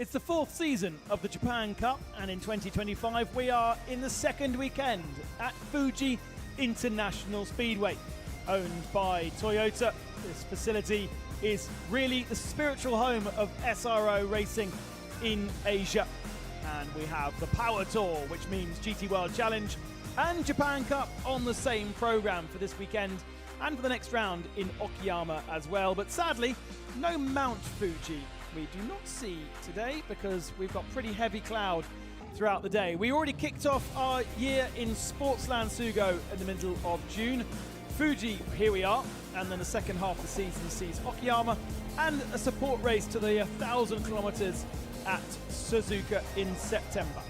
It's the fourth season of the Japan Cup, and in 2025 we are in the second weekend at Fuji International Speedway. Owned by Toyota, this facility is really the spiritual home of SRO racing in Asia. And we have the Power Tour, which means GT World Challenge and Japan Cup on the same programme for this weekend and for the next round in Okayama as well. But sadly, no Mount Fuji we do not see today because we've got pretty heavy cloud throughout the day. We already kicked off our year in Sportsland Sugo in the middle of June. Fuji, here we are, and then the second half of the season sees Okayama and a support race to the 1,000 kilometres at Suzuka in September.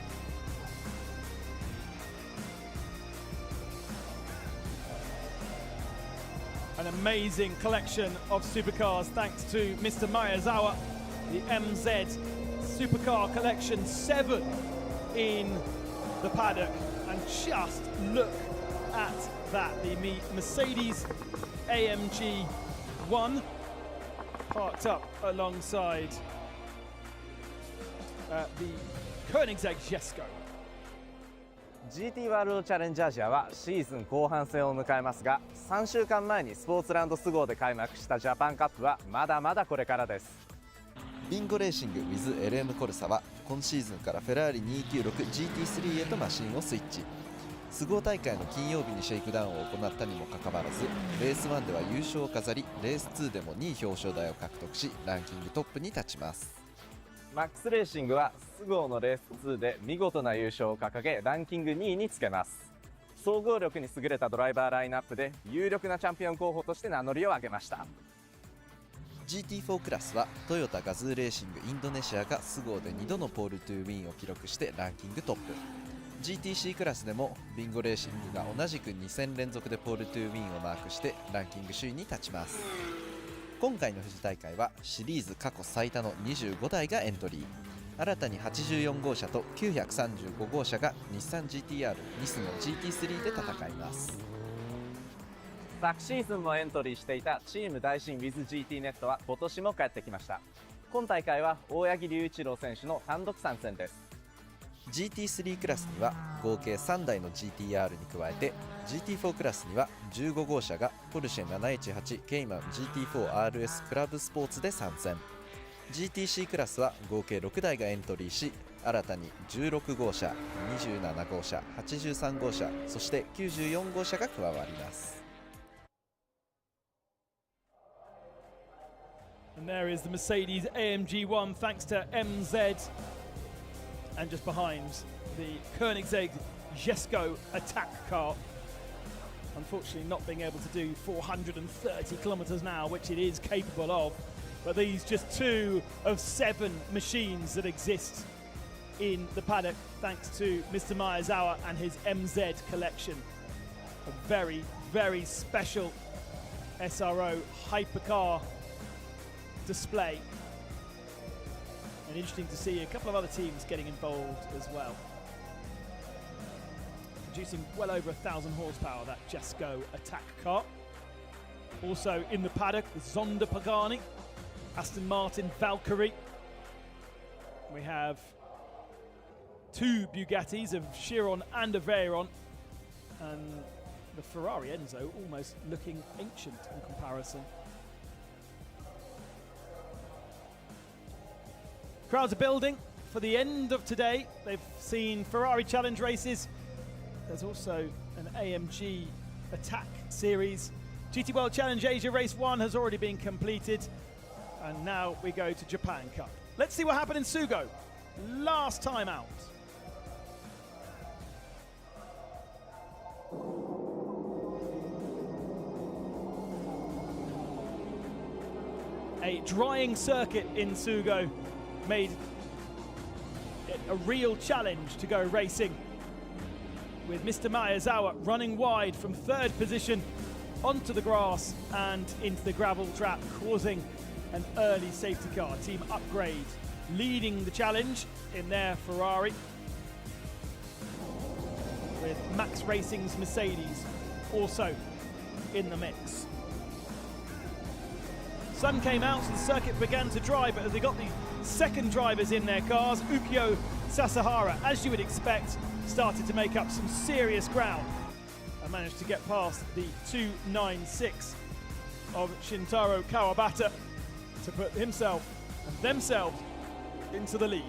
An amazing collection of supercars thanks to Mr. Miyazawa. The MZ Supercar Collection 7 in the paddock. And just look at that. The Mercedes AMG 1 parked up alongside the Koenigsegg Jesko. GT ワールドチャレンジアジアはシーズン後半戦を迎えますが、3週間前にスポーツランドス号で開幕したジャパンカップはまだまだこれからです。ビンゴレーシング with LM コルサは今シーズンからフェラーリ 296GT3 へとマシンをスイッチ。ス号大会の金曜日にシェイクダウンを行ったにもかかわらず、レース1では優勝を飾り、レース2でも2位表彰台を獲得し、ランキングトップに立ちます。マックスレーシングはス号のレース2で見事な優勝を掲げ、ランキング2位につけます。総合力に優れたドライバーラインナップで有力なチャンピオン候補として名乗りを上げました。GT4 クラスはトヨタガズーレーシングインドネシアがス号で2度のポールトゥーウィンを記録してランキングトップ。 GTC クラスでもビンゴレーシングが同じく2戦連続でポールトゥーウィンをマークしてランキング首位に立ちます。今回の富士大会はシリーズ過去最多の25台がエントリー。新たに84号車と935号車が日産 GTR ニスの GT3 で戦います。昨シーズンもエントリーしていたチーム大新 WithGT ネットは今年も帰ってきました。今大会は大八木隆一郎選手の単独参戦です。 GT3 クラスには合計3台の GTR に加えて GT4 クラスには15号車がポルシェ718ケイマン GT4RS クラブスポーツで参戦。 GTC クラスは合計6台がエントリーし、新たに16号車、27号車、83号車、そして94号車が加わります。 And there is the Mercedes AMG 1 thanks to MZ. And just behind, the Koenigsegg Jesko attack car. Unfortunately not being able to do 430 kilometers an hour, which it is capable of. But these just 2 of 7 machines that exist in the paddock thanks to Mr. Miyazawa and his MZ collection. A very, very special SRO hypercar display. And interesting to see a couple of other teams getting involved as well. Producing well over 1,000 horsepower, that Jesko attack car. Also in the paddock, the Zonda Pagani, Aston Martin Valkyrie. We have 2 Bugattis of Chiron and of Veyron. And the Ferrari Enzo almost looking ancient in comparison. Crowds are building for the end of today. They've seen Ferrari Challenge races. There's also an AMG Attack Series. GT World Challenge Asia Race 1 has already been completed. And now we go to Japan Cup. Let's see what happened in Sugo. Last time out. A drying circuit in Sugo made it a real challenge to go racing, with Mr. Miyazawa running wide from 3rd position onto the grass and into the gravel trap, causing an early safety car. Team Upgrade leading the challenge in their Ferrari, with Max Racing's Mercedes also in the mix. Sun came out, so the circuit began to dry, but as they got the second drivers in their cars. Ukyo Sasahara, as you would expect, started to make up some serious ground and managed to get past the 296 of Shintaro Kawabata to put himself and themselves into the lead.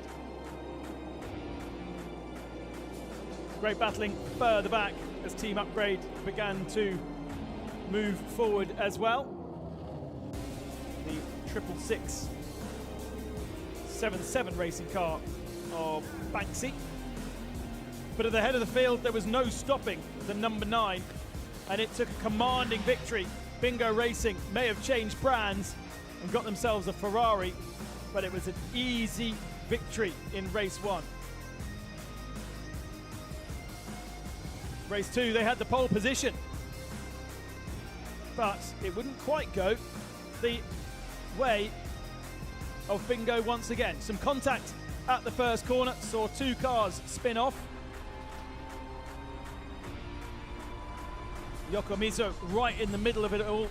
Great battling further back as Team Upgrade began to move forward as well. The 666 77 racing car of Banksy. But at the head of the field, there was no stopping the number 9, and it took a commanding victory. Bingo Racing may have changed brands and got themselves a Ferrari, but it was an easy victory in race 1. Race 2, they had the pole position, but it wouldn't quite go the way of Bingo once again. Some contact at the first corner, saw 2 cars spin off. Yokomizo right in the middle of it all,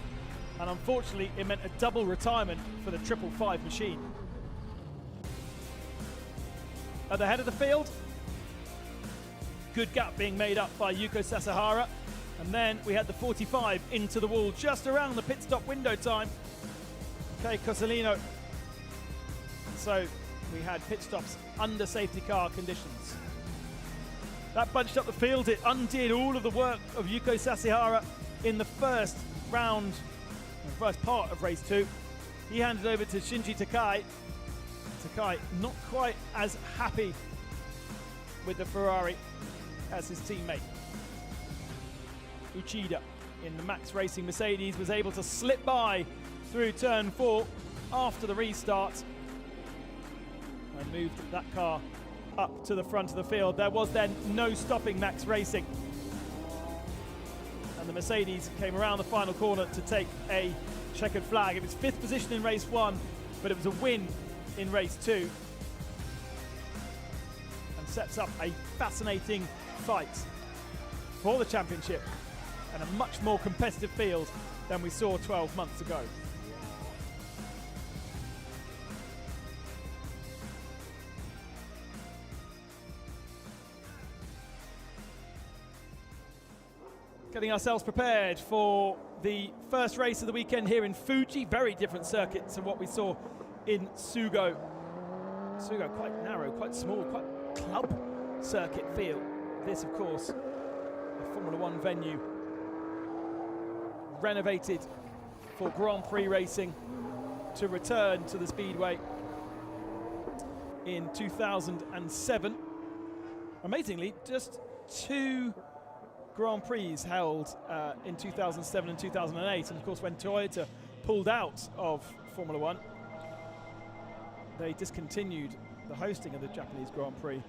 and unfortunately it meant a double retirement for the 555 machine. At the head of the field, good gap being made up by Yuko Sasahara, and then we had the 45 into the wall just around the pit stop window time. Kei Cosolino. So we had pit stops under safety car conditions. That bunched up the field. It undid all of the work of Yuko Sasahara in the first round, the first part of race 2. He handed over to Shinji Takai. Takai not quite as happy with the Ferrari as his teammate. Uchida in the Max Racing Mercedes was able to slip by through turn 4 after the restart and moved that car up to the front of the field. There was then no stopping Max Racing, and the Mercedes came around the final corner to take a checkered flag. It was 5th position in race 1, but it was a win in race 2, and sets up a fascinating fight for the championship and a much more competitive field than we saw 12 months ago. Getting ourselves prepared for the first race of the weekend here in Fuji. Very different circuit to what we saw in Sugo. Sugo quite narrow, quite small, quite club circuit feel. This, of course, a Formula One venue renovated for Grand Prix racing to return to the Speedway in 2007. Amazingly, just 2 Grand Prix held in 2007 and 2008, and of course when Toyota pulled out of Formula One, they discontinued the hosting of the Japanese Grand Prix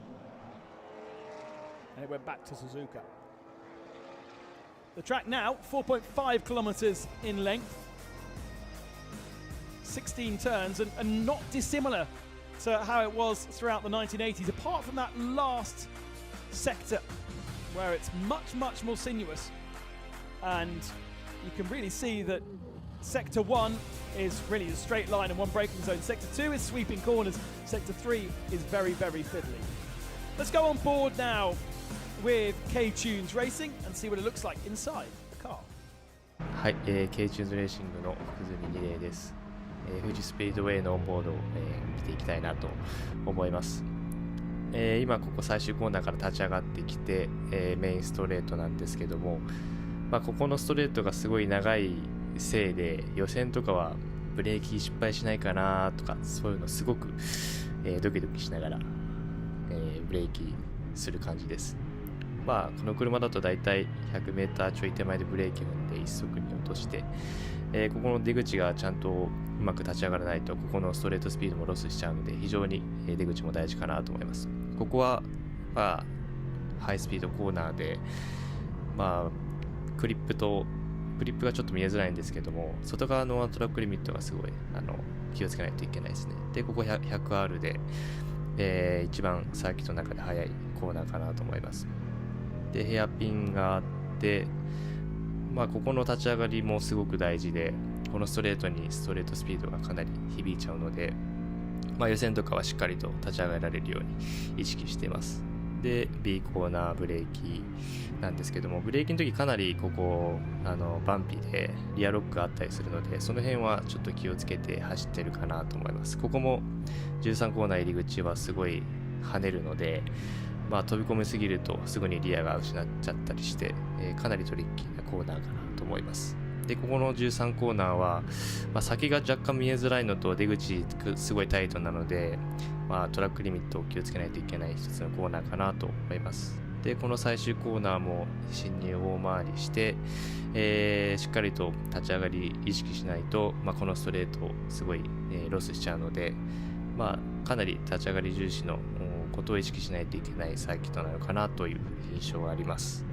and it went back to Suzuka. The track now 4.5 kilometers in length, 16 turns, and not dissimilar to how it was throughout the 1980s, apart from that last sector where it's much more sinuous, and you can really see that sector 1 is really a straight line and one braking zone. Sector 2 is sweeping corners. Sector 3 is very fiddly. Let's go on board now with K-Tunes Racing and see what it looks like inside the car. はい、K-Tunes レーシングの福住二礼です。富士スピードウェイのオンボードを、見ていきたいなと思います。今ここ最終コーナーから立ち上がってきて、メインストレートなんですけども、ここのストレートがすごい長いせいで予選とかはブレーキ失敗しないかなとか、そういうのすごく、ドキドキしながら、ブレーキする感じです。この車だとだいたい 100m ちょい手前でブレーキ踏んで一足に落として、ここの出口がちゃんとうまく立ち上がらないとここのストレートスピードもロスしちゃうので、非常に出口も大事かなと思います。ここはハイスピードコーナーで、クリップがちょっと見えづらいんですけども、外側のトラックリミットがすごい気をつけないといけないですね。でここ 100R で、一番サーキットの中で速いコーナーかなと思います。でヘアピンがあって、ここの立ち上がりもすごく大事で、このストレートにストレートスピードがかなり響いちゃうので、予選とかはしっかりと立ち上がられるように意識しています。で B コーナーブレーキなんですけども、ブレーキの時かなりここバンピーでリアロックがあったりするので、その辺はちょっと気をつけて走ってるかなと思います。ここも13コーナー入り口はすごい跳ねるので、飛び込みすぎるとすぐにリアが失っちゃったりして、かなりトリッキーなコーナーかなと思います。でここの13コーナーは、先が若干見えづらいのと出口すごいタイトなので、トラックリミットを気をつけないといけない一つのコーナーかなと思います。でこの最終コーナーも進入大回りして、しっかりと立ち上がり意識しないと、このストレートをすごい、ロスしちゃうので、かなり立ち上がり重視のことを意識しないといけないサーキットなのかなという印象があります。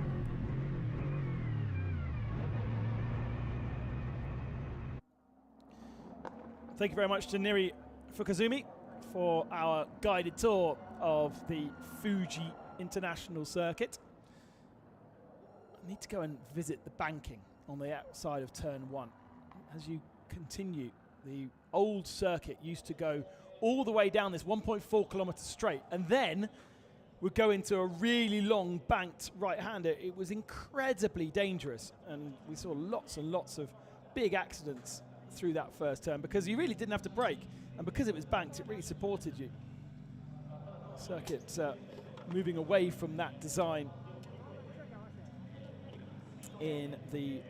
Thank you very much to Niri Fukuzumi for our guided tour of the Fuji International Circuit. I need to go and visit the banking on the outside of turn 1. As you continue, the old circuit used to go all the way down this 1.4 kilometre straight and then would go into a really long banked right-hander. It was incredibly dangerous, and we saw lots and lots of big accidents through that first turn because you really didn't have to brake, and because it was banked, it really supported you. Circuit moving away from that design in the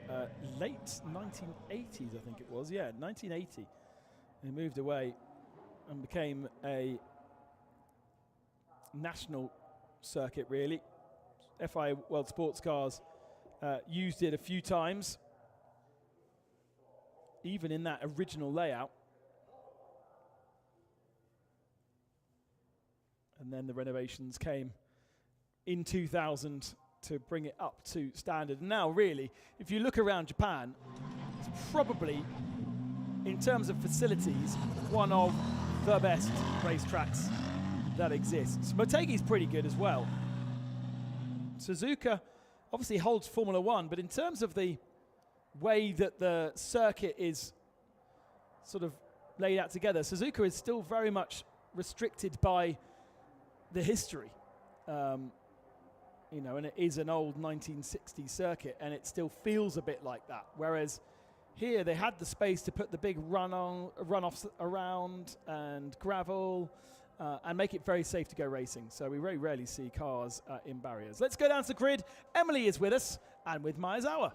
late 1980s, I think it was. Yeah, 1980. It moved away and became a national circuit, really. FIA World Sports Cars used it a few times, even in that original layout. And then the renovations came in 2000 to bring it up to standard. And now, really, if you look around Japan, it's probably, in terms of facilities, one of the best racetracks that exists. Motegi's pretty good as well. Suzuka obviously holds Formula One, but in terms of the way that the circuit is sort of laid out together, Suzuka is still very much restricted by the history. You know, and it is an old 1960s circuit, and it still feels a bit like that. Whereas here they had the space to put the big runoffs around and gravel and make it very safe to go racing. So we very rarely see cars in barriers. Let's go down to the grid. Emily is with us, and with Maezawa.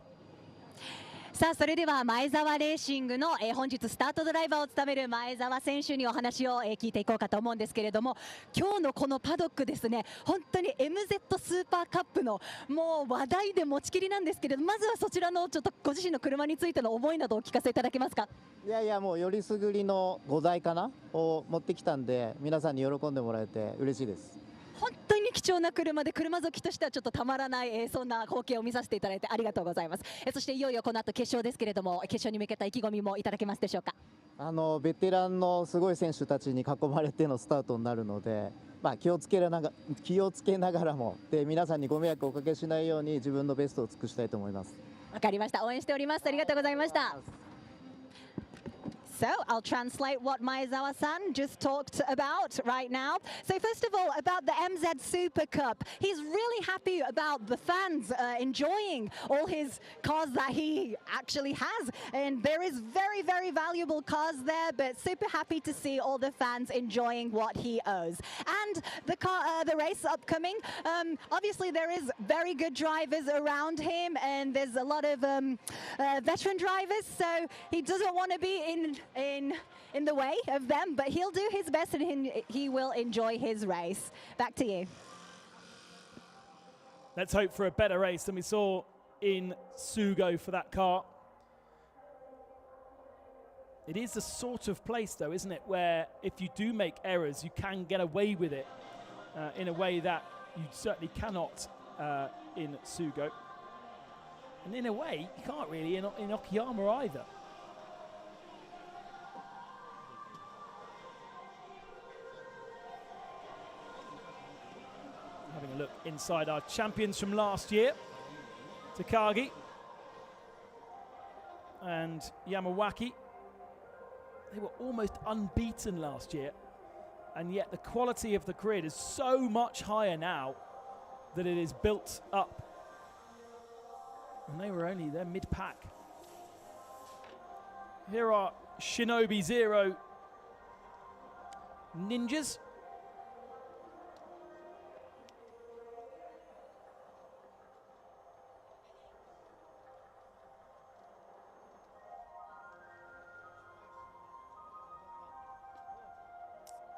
さあそれでは前澤レーシングの、本日スタートドライバーを務める前澤選手にお話を、聞いていこうかと思うんですけれども、今日のこのパドックですね、本当に MZ スーパーカップのもう話題で持ちきりなんですけれども、まずはそちらのちょっとご自身の車についての思いなどお聞かせいただけますか。いやいや、もうよりすぐりの5台かなを持ってきたんで、皆さんに喜んでもらえて嬉しいです。本当に貴重な車で、車好きとしてはちょっとたまらない、そんな光景を見させていただいてありがとうございます。そしていよいよこの後決勝ですけれども、決勝に向けた意気込みもいただけますでしょうか。ベテランのすごい選手たちに囲まれてのスタートになるので、気をつけながらもで皆さんにご迷惑をおかけしないように自分のベストを尽くしたいと思います。わかりました。応援しております。ありがとうございました。So I'll translate what Maezawa-san just talked about right now. So first of all, about the MZ Super Cup, he's really happy about the fans enjoying all his cars that he actually has. And there is very, very valuable cars there, but super happy to see all the fans enjoying what he owns. And the race upcoming, obviously there is very good drivers around him, and there's a lot of veteran drivers, so he doesn't want to be in the way of them, but he'll do his best and he will enjoy his race. Back to you. Let's hope for a better race than we saw in Sugo for that car. It is the sort of place, though, isn't it, where if you do make errors, you can get away with it in a way that you certainly cannot in Sugo. And in a way, you can't really in Okayama either. Having a look inside our champions from last year, Takagi and Yamawaki. They were almost unbeaten last year and yet the quality of the grid is so much higher now that it is built up. And they were only there mid-pack. Here are Shinobi Zero Ninjas.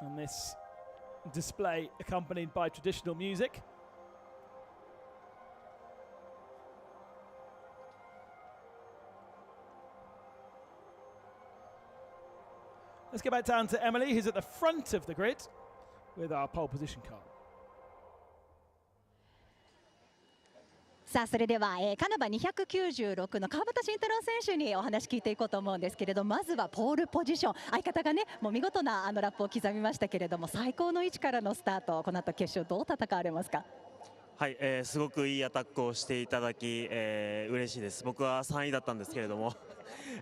And this display accompanied by traditional music. Let's get back down to Emily, who's at the front of the grid with our pole position car. さあそれでは、カナバ296の川端慎太郎選手にお話聞いていこうと思うんですけれど、まずはポールポジション、相方がねもう見事なラップを刻みましたけれども、最高の位置からのスタート、この後決勝どう戦われますか？はい、すごくいいアタックをしていただき、嬉しいです。僕は3位だったんですけれども、チ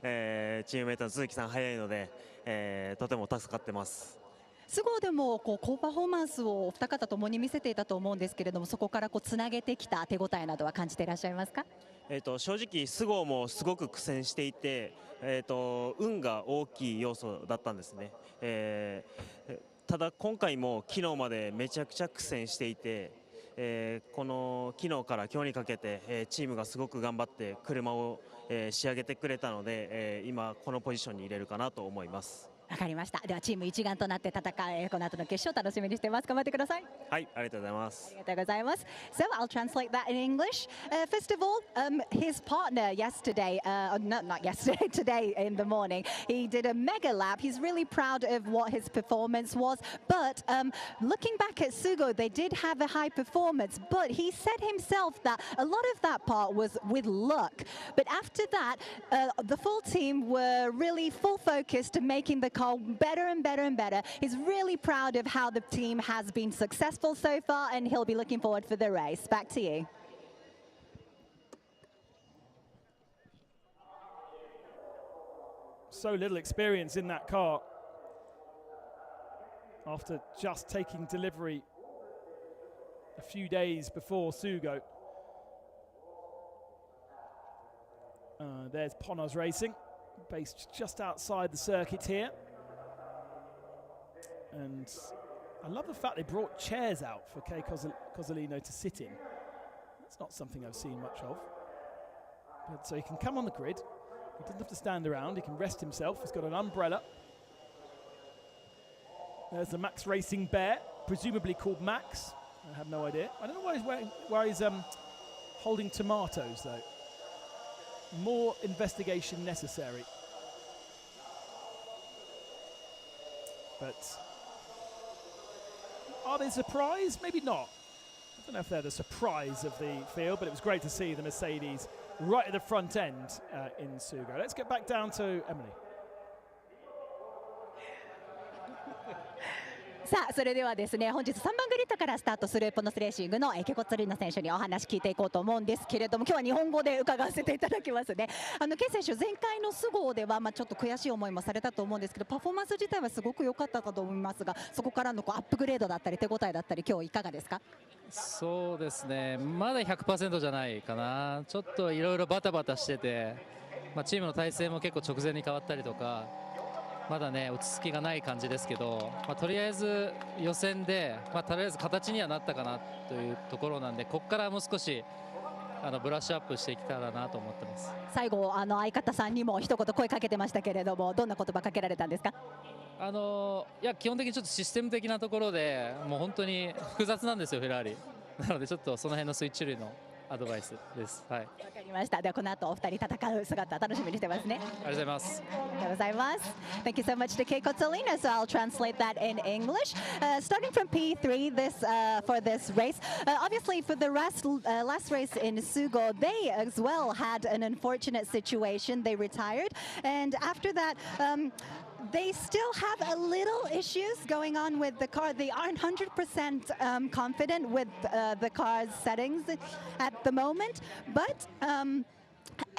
ームメートの鈴木さん早いので、とても助かってます。スゴーでも高パフォーマンスをお二方ともに見せていたと思うんですけれども、そこからつなげてきた手応えなどは感じていらっしゃいますか？正直スゴーもすごく苦戦していて、運が大きい要素だったんですね。ただ今回も昨日までめちゃくちゃ苦戦していて、この昨日から今日にかけて、チームがすごく頑張って車を、仕上げてくれたので、今このポジションに入れるかなと思います。わかりました。ではチーム一丸となって戦う、この後の決勝楽しみにしています。頑張ってください。はい、ありがとうございます。ありがとうございます。So I'll translate that in English. First of all, his partner yesterday, not yesterday, today in the morning, he did a mega lap. He's really proud of what his performance was. But looking back at Sugo, they did have a high performance. But he said himself that a lot of that part was with luck. But after that, the full team were really full focused to making the car better and better and better. He's really proud of how the team has been successful so far, and he'll be looking forward for the race. Back to you. So little experience in that car after just taking delivery a few days before Sugo. There's Ponos Racing, based just outside the circuit here. And I love the fact they brought chairs out for Kei Cozzolino to sit in. It's not something I've seen much of. But so he can come on the grid. He doesn't have to stand around. He can rest himself. He's got an umbrella. There's the Max Racing Bear, presumably called Max. I have no idea. I don't know why he's holding tomatoes, though. More investigation necessary. But are they surprised? Maybe not. I don't know if they're the surprise of the field, but it was great to see the Mercedes right at the front end in Sugo. Let's get back down to Emily. さあそれではですね、本日3番グリッドからスタートするポノスレーシングのケコツリーノ選手にお話聞いていこうと思うんですけれども、今日は日本語で伺わせていただきますね。ケイ選手、前回のスゴーではちょっと悔しい思いもされたと思うんですけど、パフォーマンス自体はすごく良かったかと思いますが、そこからのアップグレードだったり手応えだったり、今日いかがですか？そうですね、まだ 100% じゃないかな。ちょっといろいろバタバタしてて、チームの体制も結構直前に変わったりとか、まだね落ち着きがない感じですけど、とりあえず予選で、とりあえず形にはなったかなというところなんで、ここからもう少しブラッシュアップしていけたらなと思ってます。最後相方さんにも一言声かけてましたけれども、どんな言葉かけられたんですか？いや基本的にちょっとシステム的なところでもう本当に複雑なんですよフェラーリ。なのでちょっとその辺のスイッチ類のアドバイスです。はい。わかりました。ではこの後お二人戦う姿楽しみにしてますね。ありがとうございます。ありがとうございます。Thank you so much to Kei Cozzolino. So I'll translate that in English. Starting from P3 for this race. Obviously for the last race in Sugo, they as well had an unfortunate situation. They retired, and after that. They still have a little issues going on with the car. They aren't 100% confident with the car's settings at the moment. But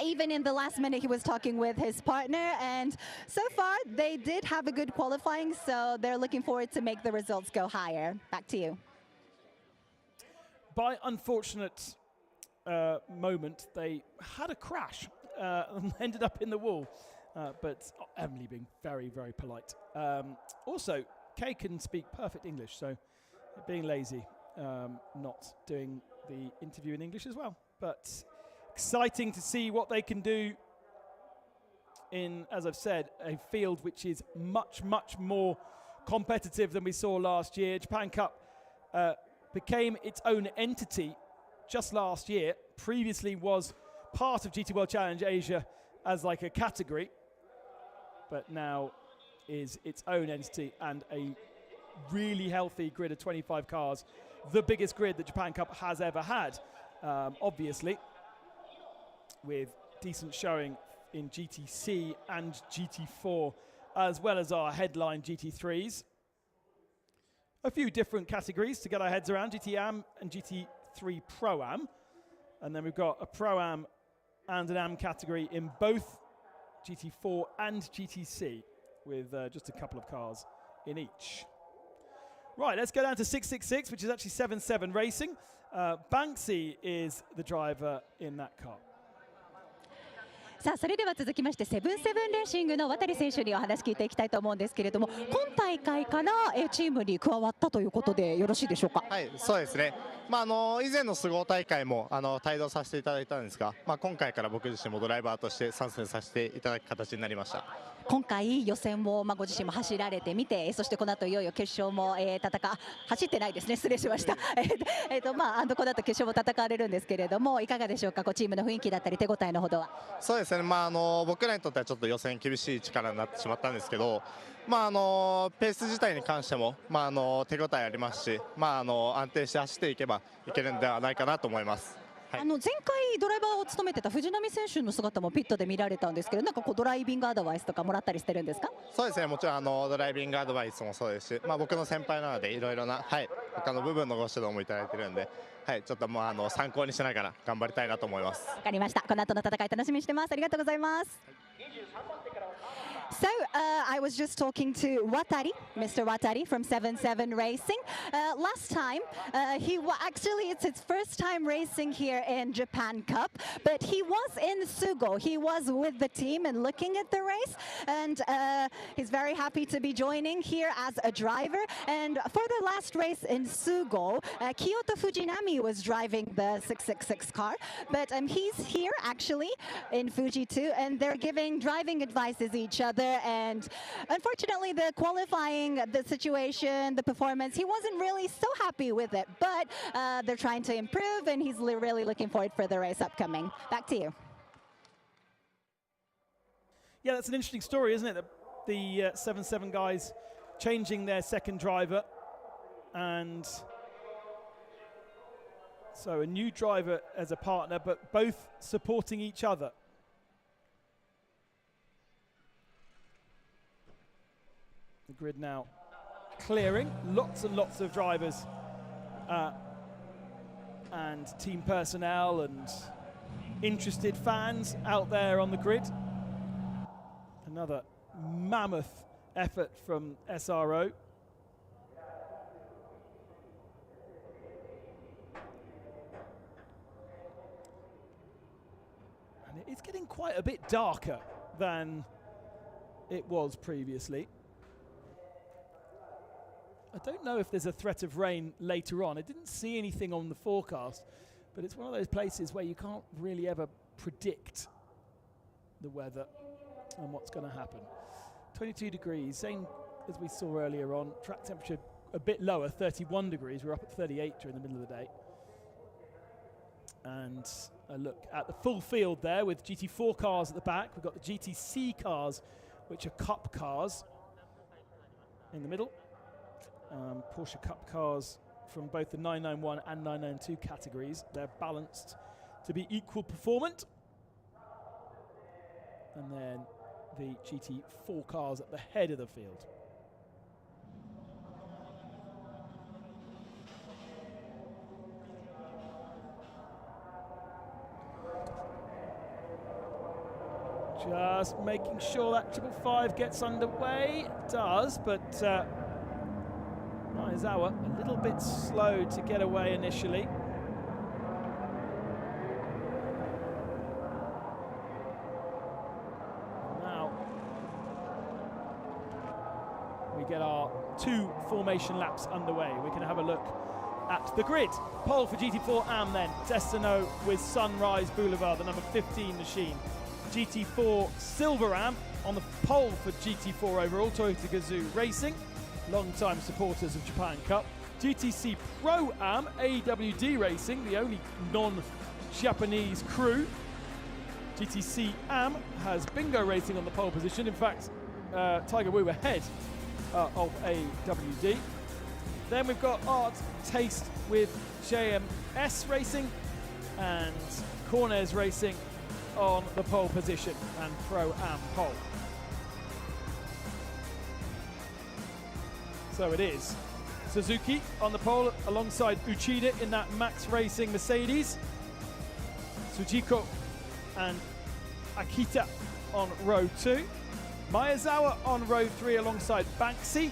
even in the last minute, he was talking with his partner, and so far they did have a good qualifying, so they're looking forward to make the results go higher. Back to you. By unfortunate moment, they had a crash and ended up in the wall. But Emily being very, very polite. Also, Kay can speak perfect English, so being lazy, not doing the interview in English as well. But exciting to see what they can do in, as I've said, a field which is much, much more competitive than we saw last year. Japan Cup became its own entity just last year. Previously was part of GT World Challenge Asia as like a category, but now is its own entity and a really healthy grid of 25 cars, the biggest grid that Japan Cup has ever had, obviously, with decent showing in GTC and GT4, as well as our headline GT3s. A few different categories to get our heads around, GT-Am and GT3 Pro-Am. And then we've got a Pro-Am and an Am category in both GT4 and GTC, with just a couple of cars in each. Right, let's go down to 666, which is actually 77 Racing. Banksy is the driver in that car. さあそれでは続きましてセブンセブンレーシングの渡選手にお話聞いていきたいと思うんですけれども、今大会からチームに加わったということでよろしいでしょうか。はい、そうですね。以前のスゴ大会も帯同させていただいたんですが、今回から僕自身もドライバーとして参戦させていただく形になりました。今回予選もご自身も走られてみて、そしてこの後いよいよ決勝も走ってないですね、失礼しました。この後決勝も戦われるんですけれども、いかがでしょうか、チームの雰囲気だったり手応えのほどは。そうですね、僕らにとってはちょっと予選厳しい力になってしまったんですけど、ペース自体に関しても、手応えありますし、安定して走っていけばいけるんではないかなと思います。前回ドライバーを務めてた藤波選手の姿もピットで見られたんですけど、なんかドライビングアドバイスとかもらったりしてるんですか。そうですね、もちろんドライビングアドバイスもそうですし、僕の先輩なのでいろいろな、他の部分のご指導もいただいてるんで、ちょっと参考にしながら頑張りたいなと思います。わかりました。この後の戦い楽しみにしてます。ありがとうございます。So I was just talking to Watari, Mr. Watari from 77 Racing. Last time, actually it's his first time racing here in Japan Cup, but he was in Sugo. He was with the team and looking at the race, and he's very happy to be joining here as a driver. And for the last race in Sugo, Kyoto Fujinami was driving the 666 car, but he's here actually in Fuji too, and they're giving driving advices each other. And unfortunately, the qualifying, the situation, the performance, he wasn't really so happy with it. But they're trying to improve, and he's really looking forward for the race upcoming. Back to you. Yeah, that's an interesting story, isn't it? The 7-7 guys changing their second driver. And so a new driver as a partner, but both supporting each other. The grid now clearing, lots and lots of drivers and team personnel and interested fans out there on the grid. Another mammoth effort from SRO. And it's getting quite a bit darker than it was previously. I don't know if there's a threat of rain later on. I didn't see anything on the forecast, but it's one of those places where you can't really ever predict the weather and what's going to happen. 22 degrees, same as we saw earlier on. Track temperature a bit lower, 31 degrees. We're up at 38 during the middle of the day. And a look at the full field there with GT4 cars at the back. We've got the GTC cars, which are Cup cars in the middle. Porsche Cup cars from both the 991 and 992 categories. They're balanced to be equal performant. And then the GT4 cars at the head of the field. Just making sure that 555 gets underway. It does, but Maezawa a little bit slow to get away initially. Now we get our 2 formation laps underway. We can have a look at the grid. Pole for GT4 AM then. Destino with Sunrise Boulevard, the number 15 machine. GT4 Silver Am on the pole for GT4 overall, Toyota Gazoo Racing, long-time supporters of Japan Cup. GTC Pro Am, AWD Racing, the only non-Japanese crew. GTC Am has Bingo Racing on the pole position. In fact, Tiger Wu ahead of AWD. Then we've got Art Taste with JMS Racing and Corners Racing on the pole position and Pro-Am pole. So it is Suzuki on the pole alongside Uchida in that Max Racing Mercedes. Tsujiko and Akita on row 2. Maezawa on row 3 alongside Banksy.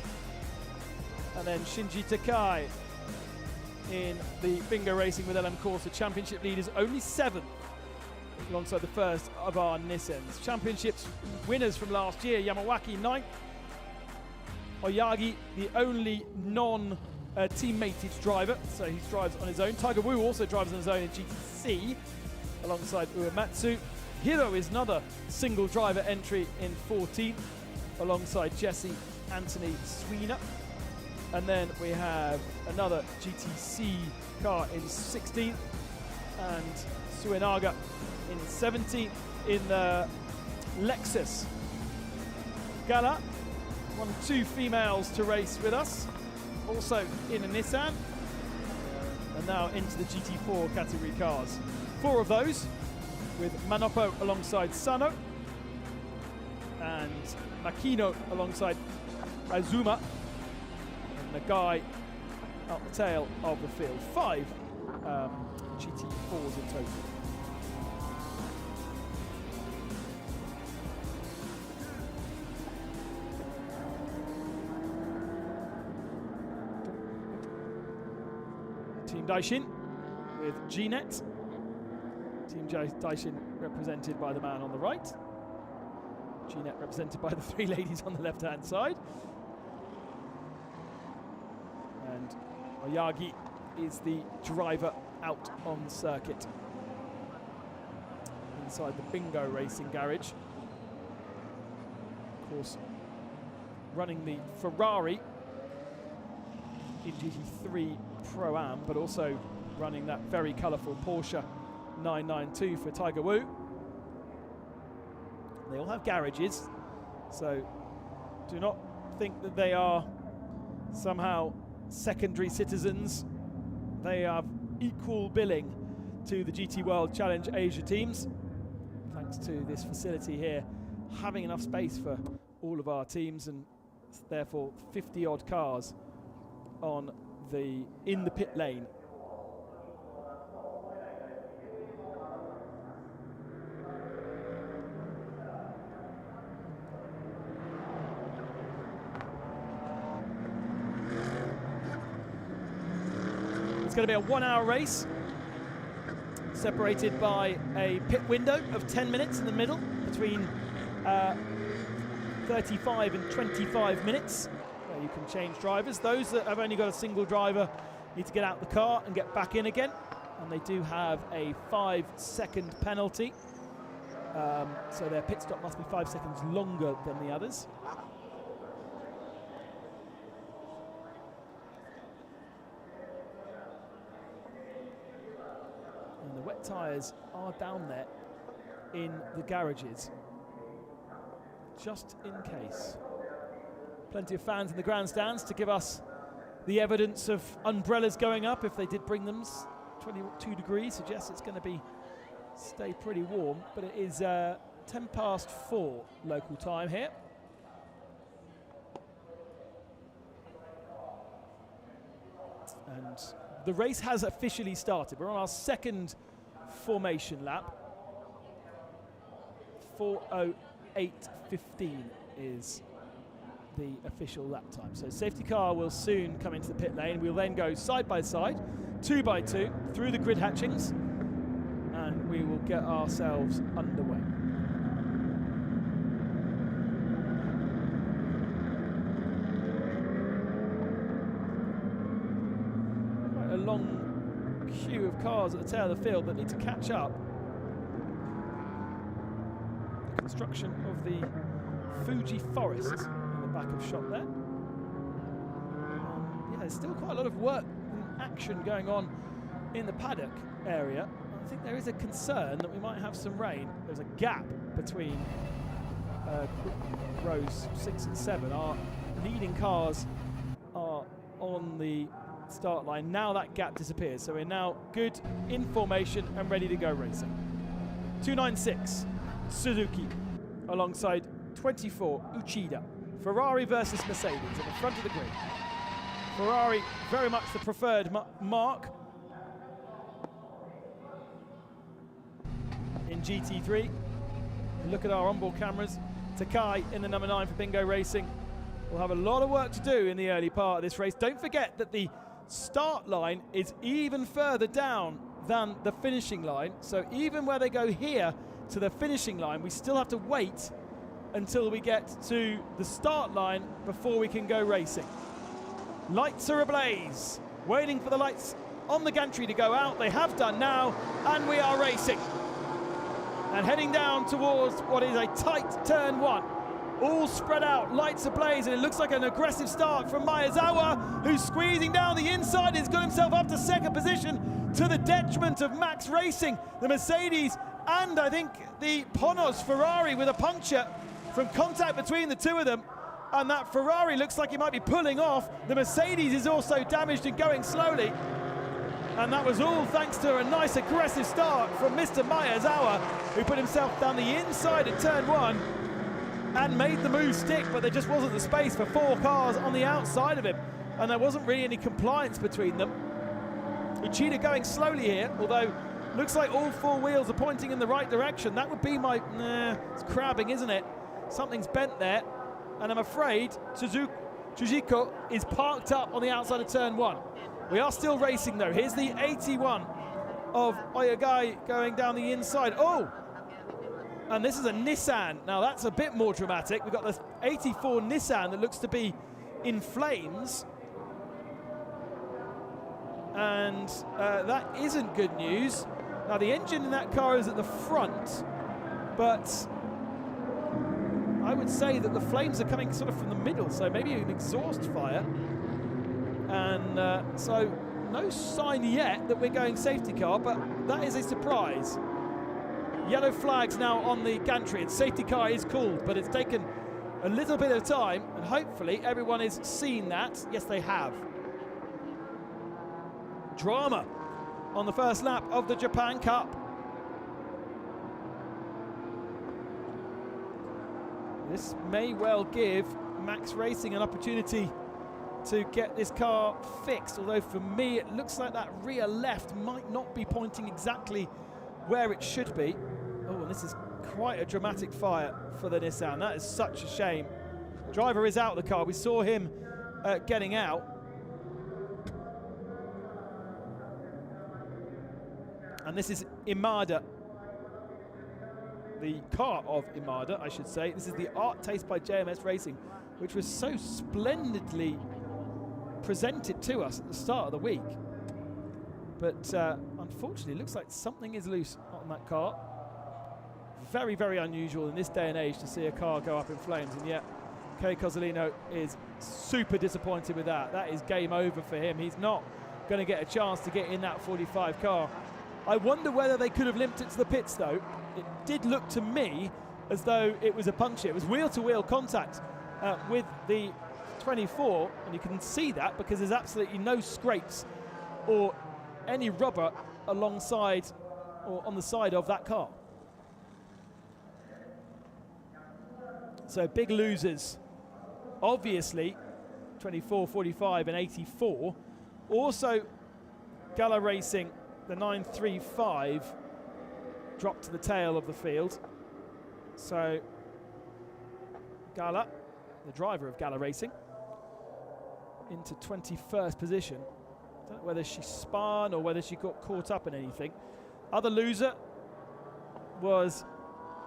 And then Shinji Takai in the Bingo Racing with LM Corsa Championship leaders, only 7th alongside the first of our Nissans. Championships winners from last year, Yamawaki 9th. Oyagi, the only non-teammated driver, so he drives on his own. Tiger Wu also drives on his own in GTC alongside Uematsu. Hiro is another single driver entry in 14th alongside Jesse Anthony Sweener. And then we have another GTC car in 16th and Suenaga in 17th in the Lexus Gala. 2 females to race with us, also in a Nissan, and now into the GT4 category cars. 4 of those with Manopo alongside Sano and Makino alongside Azuma, and the guy up the tail of the field. 5 GT4s in total. Team Daishin with G-Net. Team Daishin represented by the man on the right. G-Net represented by the 3 ladies on the left-hand side. And Oyagi is the driver out on the circuit inside the Bingo Racing garage. Of course, running the Ferrari in GT3 Pro-Am, but also running that very colourful Porsche 992 for Tiger Wu. They all have garages, so do not think that they are somehow secondary citizens. They have equal billing to the GT World Challenge Asia teams, thanks to this facility here having enough space for all of our teams, and therefore 50 odd cars in the pit lane. It's going to be a 1-hour race, separated by a pit window of 10 minutes in the middle, between 35 and 25 minutes. You can change drivers. Those that have only got a single driver need to get out the car and get back in again. And they do have a 5-second penalty. So their pit stop must be 5 seconds longer than the others. And the wet tyres are down there in the garages, just in case. Plenty of fans in the grandstands to give us the evidence of umbrellas going up if they did bring them. 22 degrees suggests it's going to stay pretty warm, but it is 4:10 local time here. And the race has officially started. We're on our 2nd formation lap. 4:08.15 is the official lap time. So safety car will soon come into the pit lane. We'll then go side by side, 2 by 2, through the grid hatchings, and we will get ourselves underway. Quite a long queue of cars at the tail of the field that need to catch up. The construction of the Fuji forest in the back of shot there. Yeah, there's still quite a lot of work and action going on in the paddock area. I think there is a concern that we might have some rain. There's a gap between rows 6 and 7. Our leading cars are on the start line. Now that gap disappears, so we're now good in formation and ready to go racing. 296 Suzuki alongside 24 Uchida. Ferrari versus Mercedes at the front of the grid. Ferrari very much the preferred mark in GT3. Look at our onboard cameras. Takai in the number 9 for Bingo Racing. We'll have a lot of work to do in the early part of this race. Don't forget that the start line is even further down than the finishing line. So even where they go here to the finishing line, we still have to wait until we get to the start line before we can go racing. Lights are ablaze. Waiting for the lights on the gantry to go out. They have done now, and we are racing. And heading down towards what is a tight turn 1. All spread out, lights ablaze, and it looks like an aggressive start from Maezawa, who's squeezing down the inside. He's got himself up to second position to the detriment of Max Racing, the Mercedes, and I think the Ponos Ferrari with a puncture from contact between the two of them. And that Ferrari looks like he might be pulling off. The Mercedes is also damaged and going slowly. And that was all thanks to a nice aggressive start from Mr. Maezawa, who put himself down the inside at turn 1 and made the move stick, but there just wasn't the space for 4 cars on the outside of him, and there wasn't really any compliance between them. Uchida going slowly here, although looks like all 4 wheels are pointing in the right direction. That would be my, it's crabbing, isn't it? Something's bent there, and I'm afraid Chujiko is parked up on the outside of turn 1. We are still racing though. Here's the 81 of Oyagai going down the inside. Oh! And this is a Nissan. Now that's a bit more dramatic. We've got the 84 Nissan that looks to be in flames. And that isn't good news. Now the engine in that car is at the front, but I would say that the flames are coming sort of from the middle, so maybe an exhaust fire. And so no sign yet that we're going safety car, but that is a surprise. Yellow flags now on the gantry, and safety car is called, but it's taken a little bit of time, and hopefully everyone has seen that. Yes, they have. Drama on the first lap of the Japan Cup. This may well give Max Racing an opportunity to get this car fixed, although for me it looks like that rear left might not be pointing exactly where it should be. Oh, and this is quite a dramatic fire for the Nissan. That is such a shame. Driver is out of the car. We saw him getting out. And this is Imada, the car of Imada, I should say. This is the Art Taste by JMS Racing, which was so splendidly presented to us at the start of the week. But unfortunately, it looks like something is loose on that car. Very, very unusual in this day and age to see a car go up in flames, and yet Kei Cozzolino is super disappointed with that. That is game over for him. He's not going to get a chance to get in that 45 car. I wonder whether they could have limped it to the pits, though. It did look to me as though it was a puncture. It was wheel-to-wheel contact with the 24, and you can see that because there's absolutely no scrapes or any rubber alongside or on the side of that car. So big losers, obviously, 24, 45 and 84. Also, Gala Racing, the 935, dropped to the tail of the field. So Gala, the driver of Gala Racing, into 21st position. Don't know whether she spun or whether she got caught up in anything. Other loser was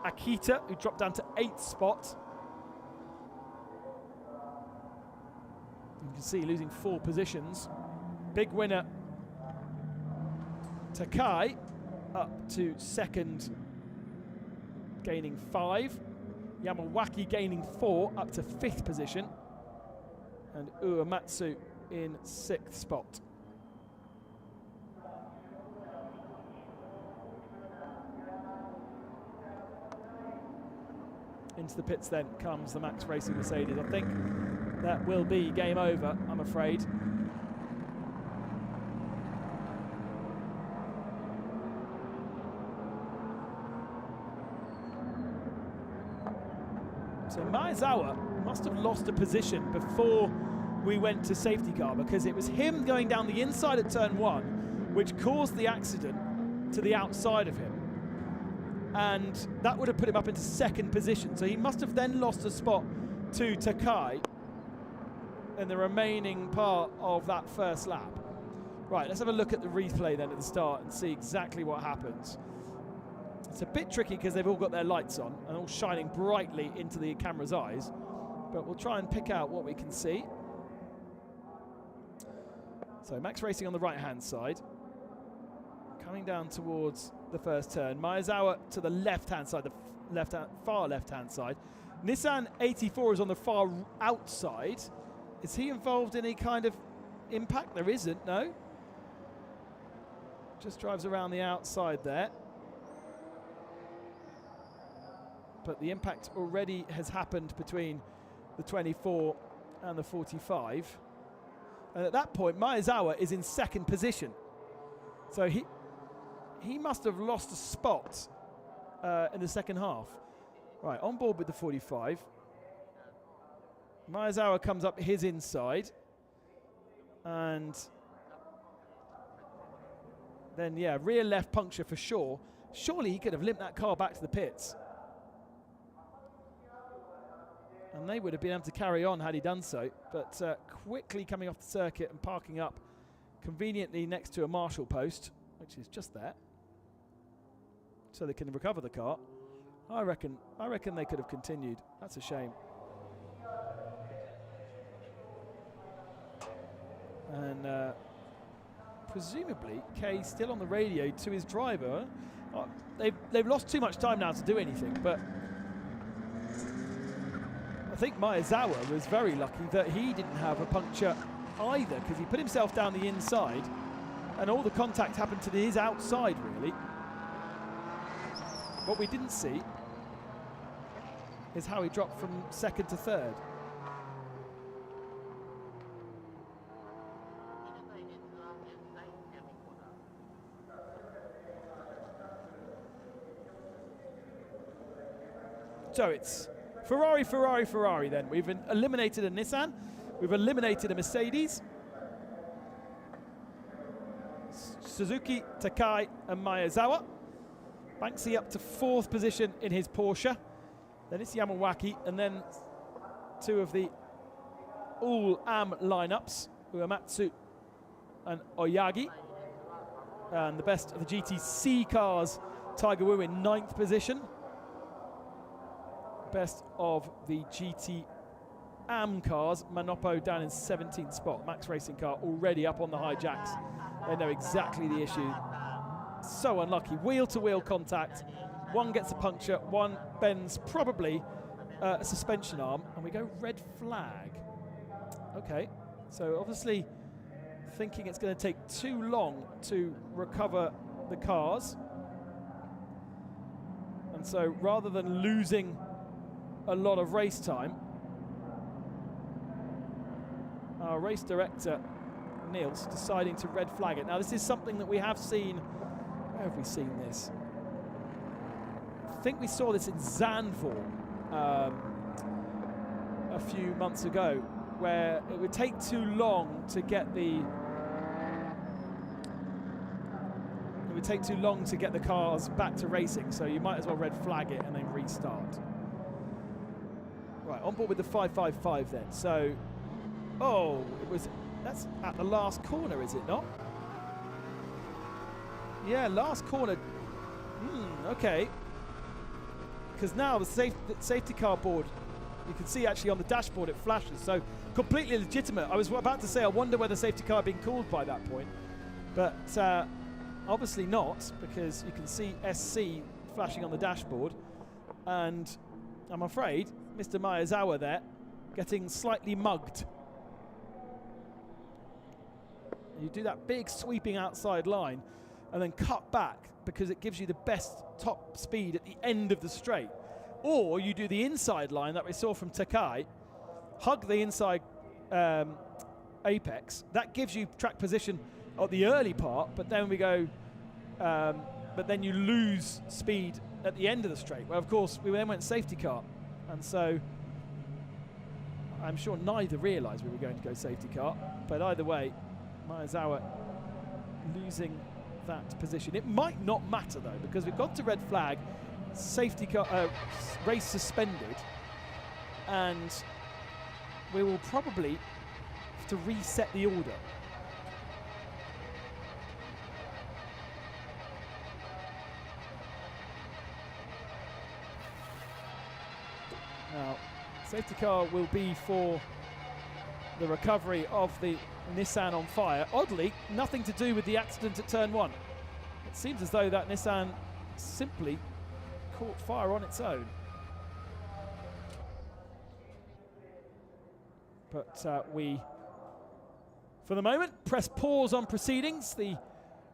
Akita, who dropped down to 8th spot. You can see losing 4 positions. Big winner Takai up to 2nd, gaining 5. Yamawaki gaining 4 up to 5th position. And Uematsu in 6th spot. Into the pits then comes the Max Racing Mercedes. I think that will be game over, I'm afraid. So Maezawa must have lost a position before we went to safety car, because it was him going down the inside at turn 1 which caused the accident to the outside of him. And that would have put him up into 2nd position. So he must have then lost a spot to Takai in the remaining part of that first lap. Right, let's have a look at the replay then at the start and see exactly what happens. It's a bit tricky because they've all got their lights on and all shining brightly into the camera's eyes, but we'll try and pick out what we can see. So Max Racing on the right-hand side, coming down towards the first turn. Maezawa to the left-hand side, the far left-hand side. Nissan 84 is on the far outside. Is he involved in any kind of impact? There isn't, no. Just drives around the outside there. But the impact already has happened between the 24 and the 45. And at that point, Maezawa is in 2nd position. So he must have lost a spot in the second half. Right, on board with the 45. Maezawa comes up his inside. And then, yeah, rear left puncture for sure. Surely he could have limped that car back to the pits. And they would have been able to carry on had he done so. But quickly coming off the circuit and parking up conveniently next to a marshal post, which is just there, so they can recover the car. I reckon they could have continued. That's a shame. And presumably Kay still on the radio to his driver. They've lost too much time now to do anything, but I think Maezawa was very lucky that he didn't have a puncture either, because he put himself down the inside and all the contact happened to his outside, really. What we didn't see is how he dropped from 2nd to 3rd. So it's Ferrari, Ferrari, Ferrari then. We've eliminated a Nissan. We've eliminated a Mercedes. Suzuki, Takai and Maezawa. Banksy up to 4th position in his Porsche. Then it's Yamawaki, and then 2 of the all-AM lineups, Uematsu and Oyagi. And the best of the GTC cars, Tiger Wu in 9th position. Best of the GT AM cars, Manopo down in 17th spot. Max Racing car already up on the high jacks. They know exactly the issue. So unlucky. Wheel-to-wheel contact. One gets a puncture, one bends probably a suspension arm, and we go red flag. Okay, so obviously thinking it's going to take too long to recover the cars. And so rather than losing a lot of race time, our race director Niels deciding to red flag it. Now this is something that we have seen. Where have we seen this? I think we saw this in Zandvoort a few months ago, where it would take too long to get the would take too long to get the cars back to racing, so you might as well red flag it and then restart. Right, on board with the 555 then. So, oh, that's at the last corner, is it not? Yeah, last corner. Okay. Because now the safety car board, you can see actually on the dashboard it flashes, so completely legitimate. I was about to say, I wonder whether safety car had been called by that point, but obviously not, because you can see SC flashing on the dashboard, and I'm afraid Mr. Maezawa there getting slightly mugged. You do that big sweeping outside line and then cut back because it gives you the best top speed at the end of the straight. Or you do the inside line that we saw from Takai, hug the inside apex. That gives you track position at the early part, but then we go, but then you lose speed at the end of the straight. Well, of course, we then went safety car. And so I'm sure neither realised we were going to go safety car. But either way, Maezawa losing that position. It might not matter though, because we've got to red flag, safety car, race suspended, and we will probably have to reset the order. Now, safety car will be for the recovery of the Nissan on fire. Oddly, nothing to do with the accident at turn 1. It seems as though that Nissan simply caught fire on its own. But we, for the moment, press pause on proceedings. The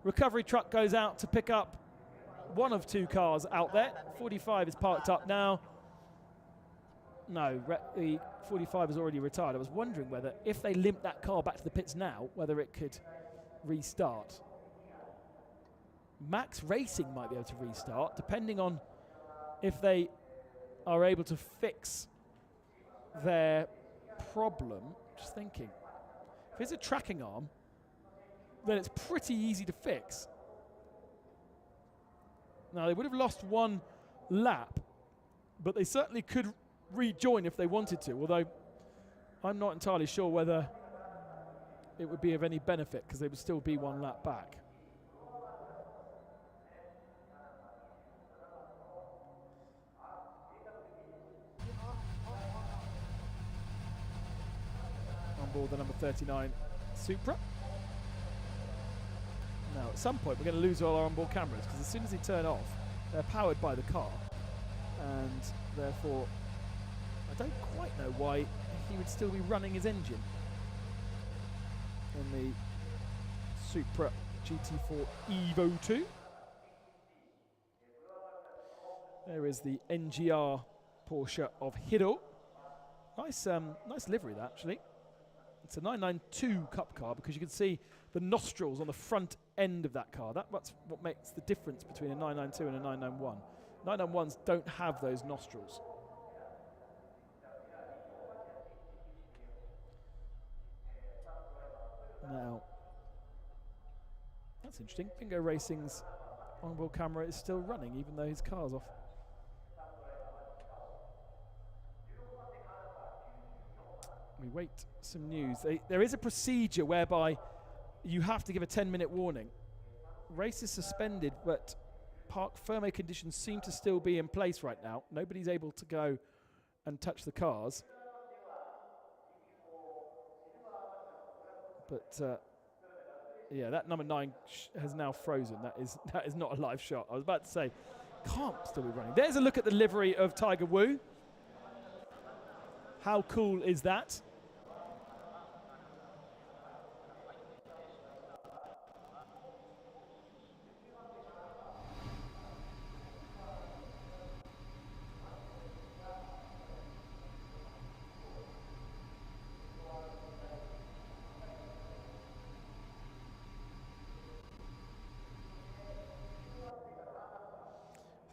recovery truck goes out to pick up one of two cars out there. 45 is parked up now. No, the 45 is already retired. I was wondering whether, if they limp that car back to the pits now, whether it could restart. Max Racing might be able to restart, depending on if they are able to fix their problem. Just thinking. If it's a tracking arm, then it's pretty easy to fix. Now, they would have lost one lap, but they certainly could rejoin if they wanted to, although I'm not entirely sure whether it would be of any benefit, because they would still be one lap back. On board the number 39 Supra. Now at some point we're going to lose all our onboard cameras, because as soon as they turn off, they're powered by the car, and therefore I don't quite know why he would still be running his engine in the Supra GT4 Evo 2. There is the NGR Porsche of Hiro. Nice livery, that, actually. It's a 992 Cup car, because you can see the nostrils on the front end of that car. That's what makes the difference between a 992 and a 991. 991s don't have those nostrils. Now, that's interesting. Bingo Racing's onboard camera is still running, even though his car's off. We wait some news. There is a procedure whereby you have to give a 10-minute warning. Race is suspended, but park firm conditions seem to still be in place right now. Nobody's able to go and touch the cars. But yeah, that number 9 has now frozen. That is not a live shot. I was about to say, can't still be running. There's a look at the livery of Tiger Wu. How cool is that?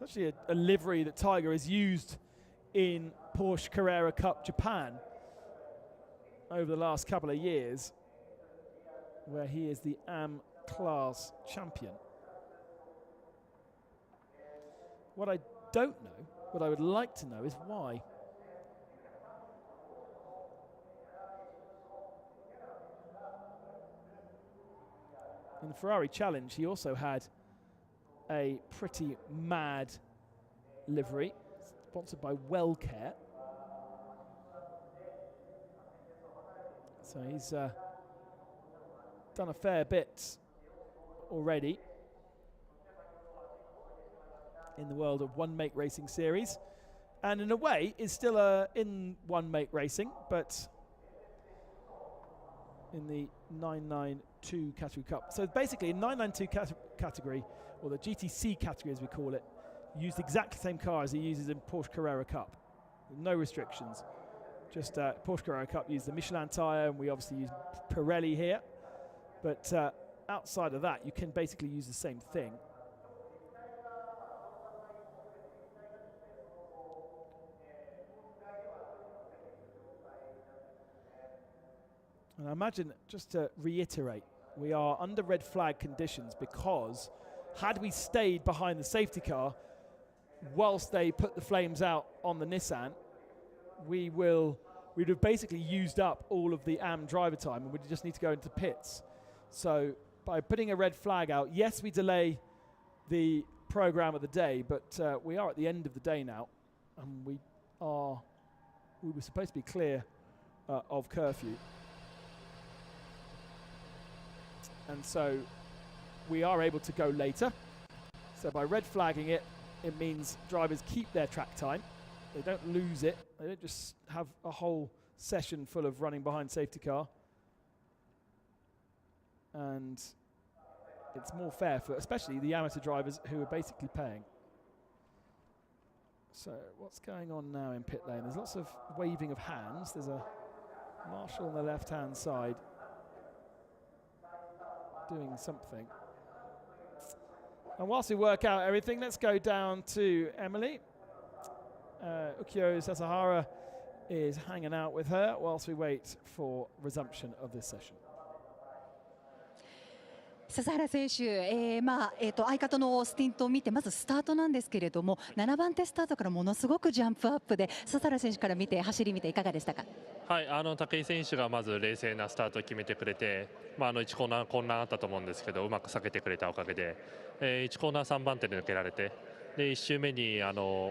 It's actually a livery that Tiger has used in Porsche Carrera Cup Japan over the last couple of years, where he is the AM class champion. What I don't know, what I would like to know is why. In the Ferrari Challenge, he also had a pretty mad livery, sponsored by WellCare. So he's done a fair bit already in the world of one-make racing series, and in a way is still in one-make racing, but in the 992 category cup. So basically in 992 category, or the GTC category as we call it, used exactly the same car as he uses in Porsche Carrera Cup. No restrictions. Just Porsche Carrera Cup used the Michelin tyre, and we obviously use Pirelli here. But outside of that, you can basically use the same thing. And I imagine, just to reiterate, we are under red flag conditions because had we stayed behind the safety car whilst they put the flames out on the Nissan, we'd have basically used up all of the AM driver time and we'd just need to go into pits. So by putting a red flag out, yes, we delay the program of the day, but we are at the end of the day now, and we were supposed to be clear of curfew. And so we are able to go later. So by red flagging it, it means drivers keep their track time. They don't lose it. They don't just have a whole session full of running behind safety car. And it's more fair for especially the amateur drivers who are basically paying. So what's going on now in pit lane? There's lots of waving of hands. There's a marshal on the left-hand side doing something. And whilst we work out everything, let's go down to Emily. Ukyo Sasahara is hanging out with her whilst we wait for resumption of this session. 笹原選手、相方のスティントを見てまずスタートなんですけれども、7番手スタートからものすごくジャンプアップで、笹原選手から見て走り見ていかがでしたか？はい、武井選手がまず冷静なスタートを決めてくれて、1コーナー混乱あったと思うんですけど、うまく避けてくれたおかげで、1コーナー3番手で抜けられて、で1周目に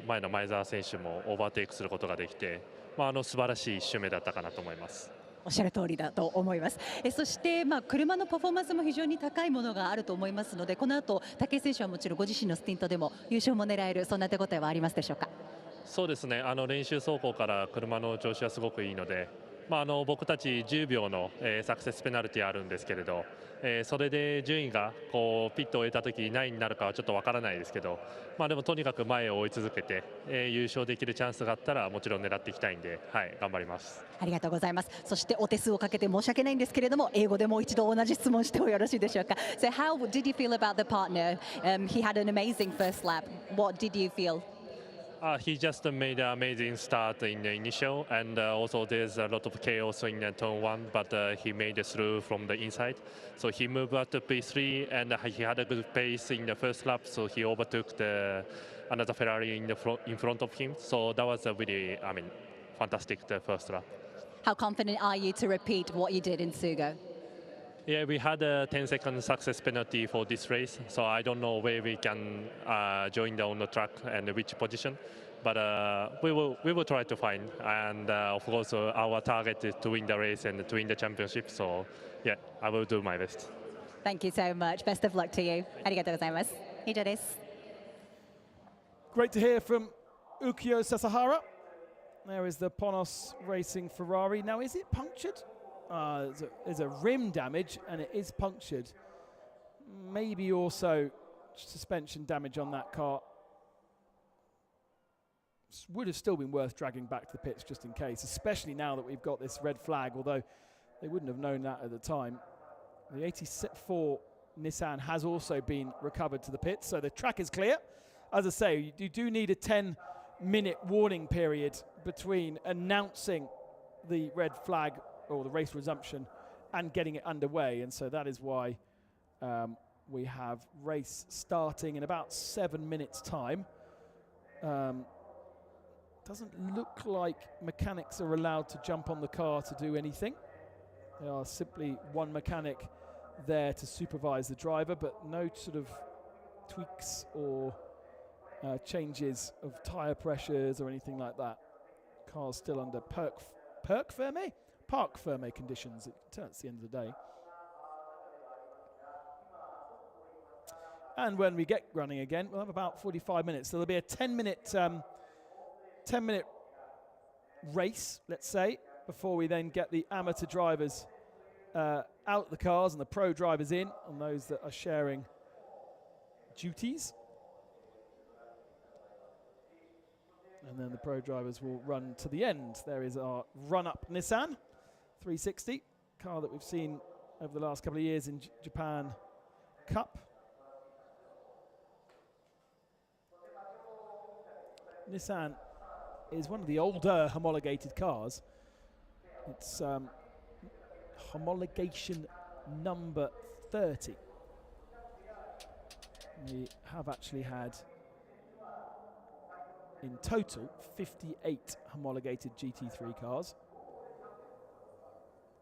前の前澤選手もオーバーテイクすることができて、素晴らしい1周目だったかなと思います。おっしゃる通りだと思います。そして、車のパフォーマンスも非常に高いものがあると思いますので、この後武井選手はもちろんご自身のスティントでも優勝も狙える、そんな手応えはありますでしょうか？そうですね、練習走行から車の調子はすごくいいので、僕たち10秒の、サクセスペナルティあるんですけれど、それで順位がこうピットを終えた時何位になるかはちょっとわからないですけど、でもとにかく前を追い続けて、優勝できるチャンスがあったらもちろん狙っていきたいんで、はい、頑張ります。ありがとうございます。そしてお手数をかけて申し訳ないんですけれども、英語でもう一度同じ質問してもよろしいでしょうか。So how did you feel about the partner? He had an amazing first lap. What did you feel? He just made an amazing start in the initial, and also there's a lot of chaos in turn 1, but he made it through from the inside. So he moved up to P3, and he had a good pace in the first lap, so he overtook another Ferrari in front of him. So that was a really, fantastic first lap. How confident are you to repeat what you did in Sugo? Yeah, we had a 10-second success penalty for this race, so I don't know where we can join on the track and which position, but we will try to find. And of course, our target is to win the race and to win the championship. So yeah, I will do my best. Thank you so much. Best of luck to you. ありがとうございます。以上です。Great to hear from Ukyo Sasahara. There is the Ponos Racing Ferrari. Now, is it punctured? There's a rim damage and it is punctured. Maybe also suspension damage on that car. Would have still been worth dragging back to the pits just in case, especially now that we've got this red flag, although they wouldn't have known that at the time. The 84 Nissan has also been recovered to the pits, so the track is clear. As I say, you do need a 10-minute warning period between announcing the red flag or the race resumption and getting it underway, and so that is why we have race starting in about 7 minutes time. Doesn't look like mechanics are allowed to jump on the car to do anything. They are simply one mechanic there to supervise the driver, but no sort of tweaks or changes of tyre pressures or anything like that. Car's still under parc ferme conditions. It turns the end of the day. And when we get running again, we'll have about 45 minutes. So there'll be a 10-minute race, let's say, before we then get the amateur drivers out the cars and the pro drivers in, and those that are sharing duties. And then the pro drivers will run to the end. There is our run-up Nissan 360, car that we've seen over the last couple of years in Japan Cup. Nissan is one of the older homologated cars. It's homologation number 30. We have actually had, in total, 58 homologated GT3 cars.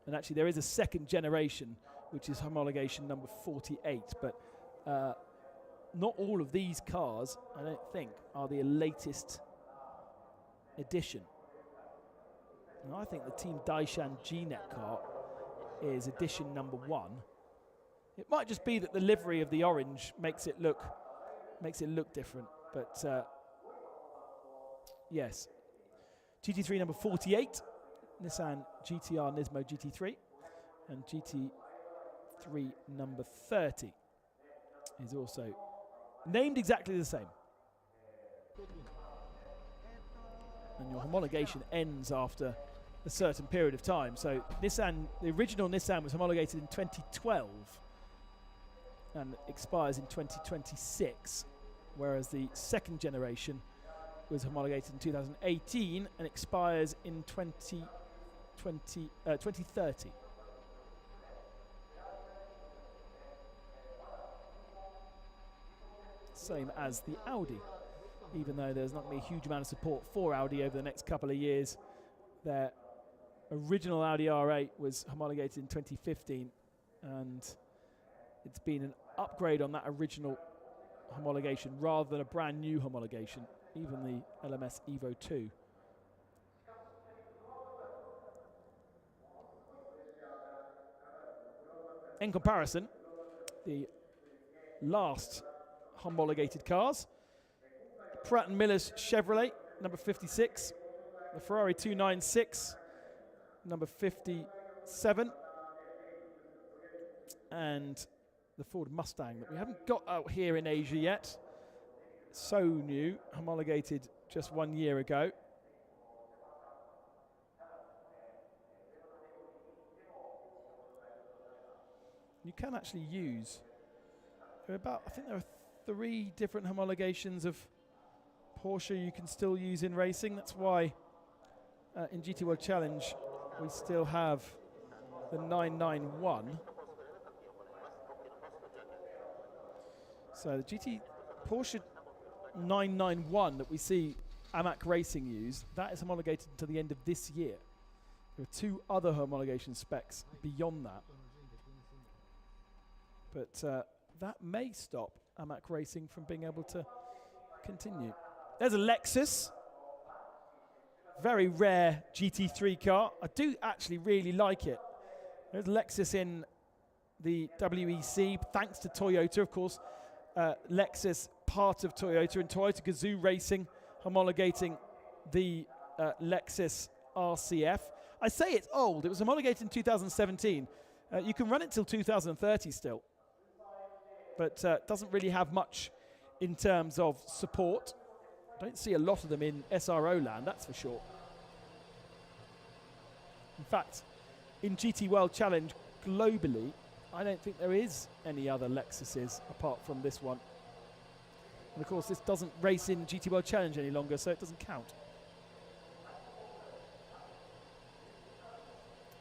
And actually there is a second generation, which is homologation number 48, but not all of these cars, I don't think, are the latest edition. And I think the Team Daishan G-Net car is edition number 1. It might just be that the livery of the orange makes it look different, but yes. GT3 number 48, Nissan GTR Nismo GT3, and GT3 number 30 is also named exactly the same. And your homologation ends after a certain period of time. So Nissan, the original Nissan was homologated in 2012 and expires in 2026, whereas the second generation was homologated in 2018 and expires in 2030. Same as the Audi, even though there's not going to be a huge amount of support for Audi over the next couple of years. Their original Audi R8 was homologated in 2015, and it's been an upgrade on that original homologation rather than a brand new homologation, even the LMS Evo 2. In comparison, the last homologated cars, Pratt & Miller's Chevrolet, number 56, the Ferrari 296, number 57, and the Ford Mustang that we haven't got out here in Asia yet. So new, homologated just 1 year ago. You can actually use, I think there are 3 different homologations of Porsche you can still use in racing. That's why in GT World Challenge we still have the 991. So the Porsche 991 that we see AMAC Racing use, that is homologated until the end of this year. There are 2 other homologation specs beyond that. But that may stop AMAC Racing from being able to continue. There's a Lexus. Very rare GT3 car. I do actually really like it. There's Lexus in the WEC, thanks to Toyota, of course. Lexus, part of Toyota, and Toyota Gazoo Racing homologating the Lexus RCF. I say it's old. It was homologated in 2017. You can run it till 2030 still, but doesn't really have much in terms of support. Don't see a lot of them in SRO land, that's for sure. In fact, in GT World Challenge globally, I don't think there is any other Lexuses apart from this one. And of course, this doesn't race in GT World Challenge any longer, so it doesn't count.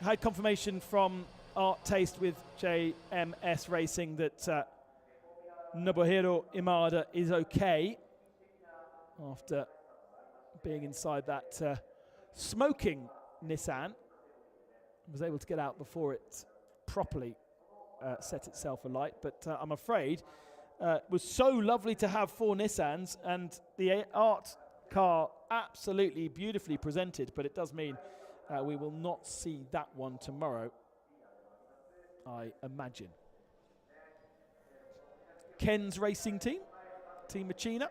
I had confirmation from Art Taste with JMS Racing that Nobuhiro Imada is okay. after being inside that smoking Nissan. Was able to get out before it properly set itself alight, but I'm afraid it was so lovely to have 4 Nissans, and the art car absolutely beautifully presented, but it does mean we will not see that one tomorrow, I imagine. Ken's racing team, Team Machina.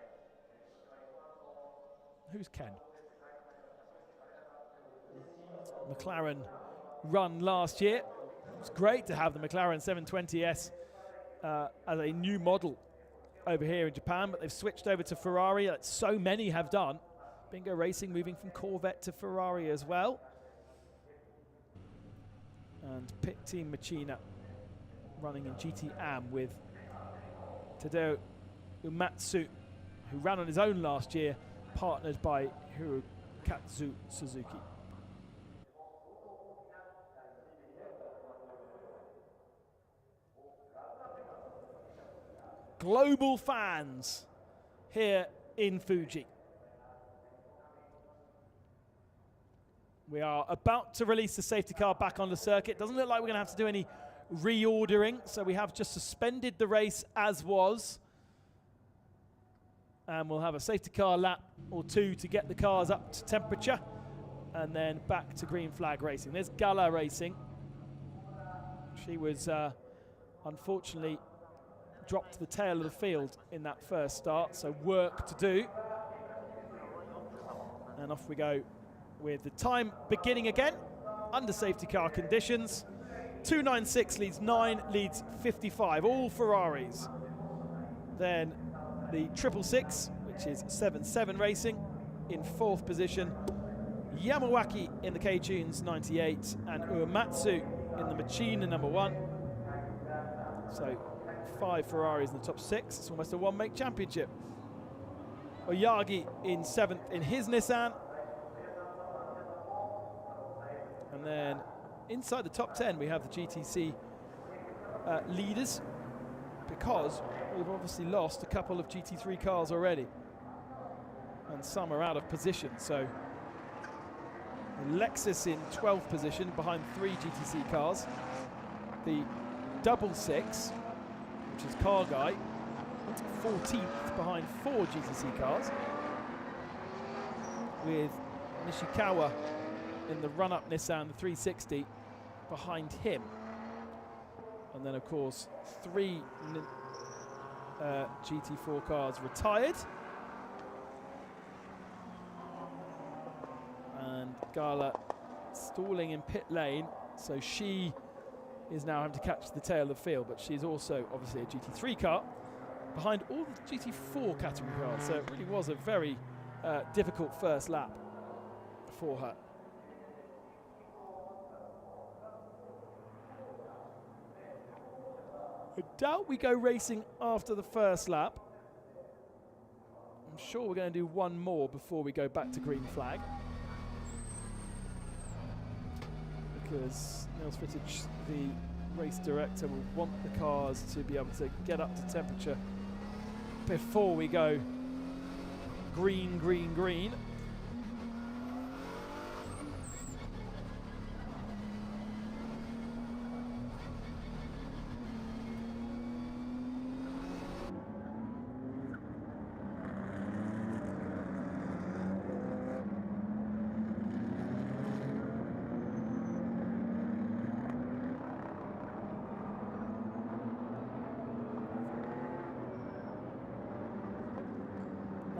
Who's Ken? McLaren run last year. It's great to have the McLaren 720S as a new model over here in Japan, but they've switched over to Ferrari, like so many have done. Bingo Racing moving from Corvette to Ferrari as well. And Pit Team Machina running in GT Am with Tadao Uematsu, who ran on his own last year, partnered by Hirokatsu Suzuki. Global fans here in Fuji. We are about to release the safety car back on the circuit. Doesn't look like we're going to have to do any reordering, so we have just suspended the race as was. And we'll have a safety car lap or 2 to get the cars up to temperature, and then back to green flag racing. There's Gala Racing. She was unfortunately dropped to the tail of the field in that first start, so work to do. And off we go with the time beginning again under safety car conditions. 296 leads 9, leads 55, all Ferraris. Then the 666, which is 77 Racing, in 4th position. Yamawaki in the K-Tunes 98, and Uematsu in the Machina number 1. So 5 Ferraris in the top 6. It's almost a one-make championship. Oyagi in 7th in his Nissan. And then inside the top 10 we have the GTC leaders, because we've obviously lost a couple of GT3 cars already, and some are out of position. So Lexus in 12th position behind 3 GTC cars. The 666, which is Car Guy, 14th behind 4 GTC cars, with Nishikawa in the run-up Nissan, the 360, behind him. And then, of course, 3 GT4 cars retired. And Gala stalling in pit lane, so she is now having to catch the tail of the field, but she's also obviously a GT3 car behind all the GT4 category cars, so it really was a very difficult first lap for her. I doubt we go racing after the first lap. I'm sure we're going to do one more before we go back to green flag, because Nils Fittage, the race director, will want the cars to be able to get up to temperature before we go green, green, green.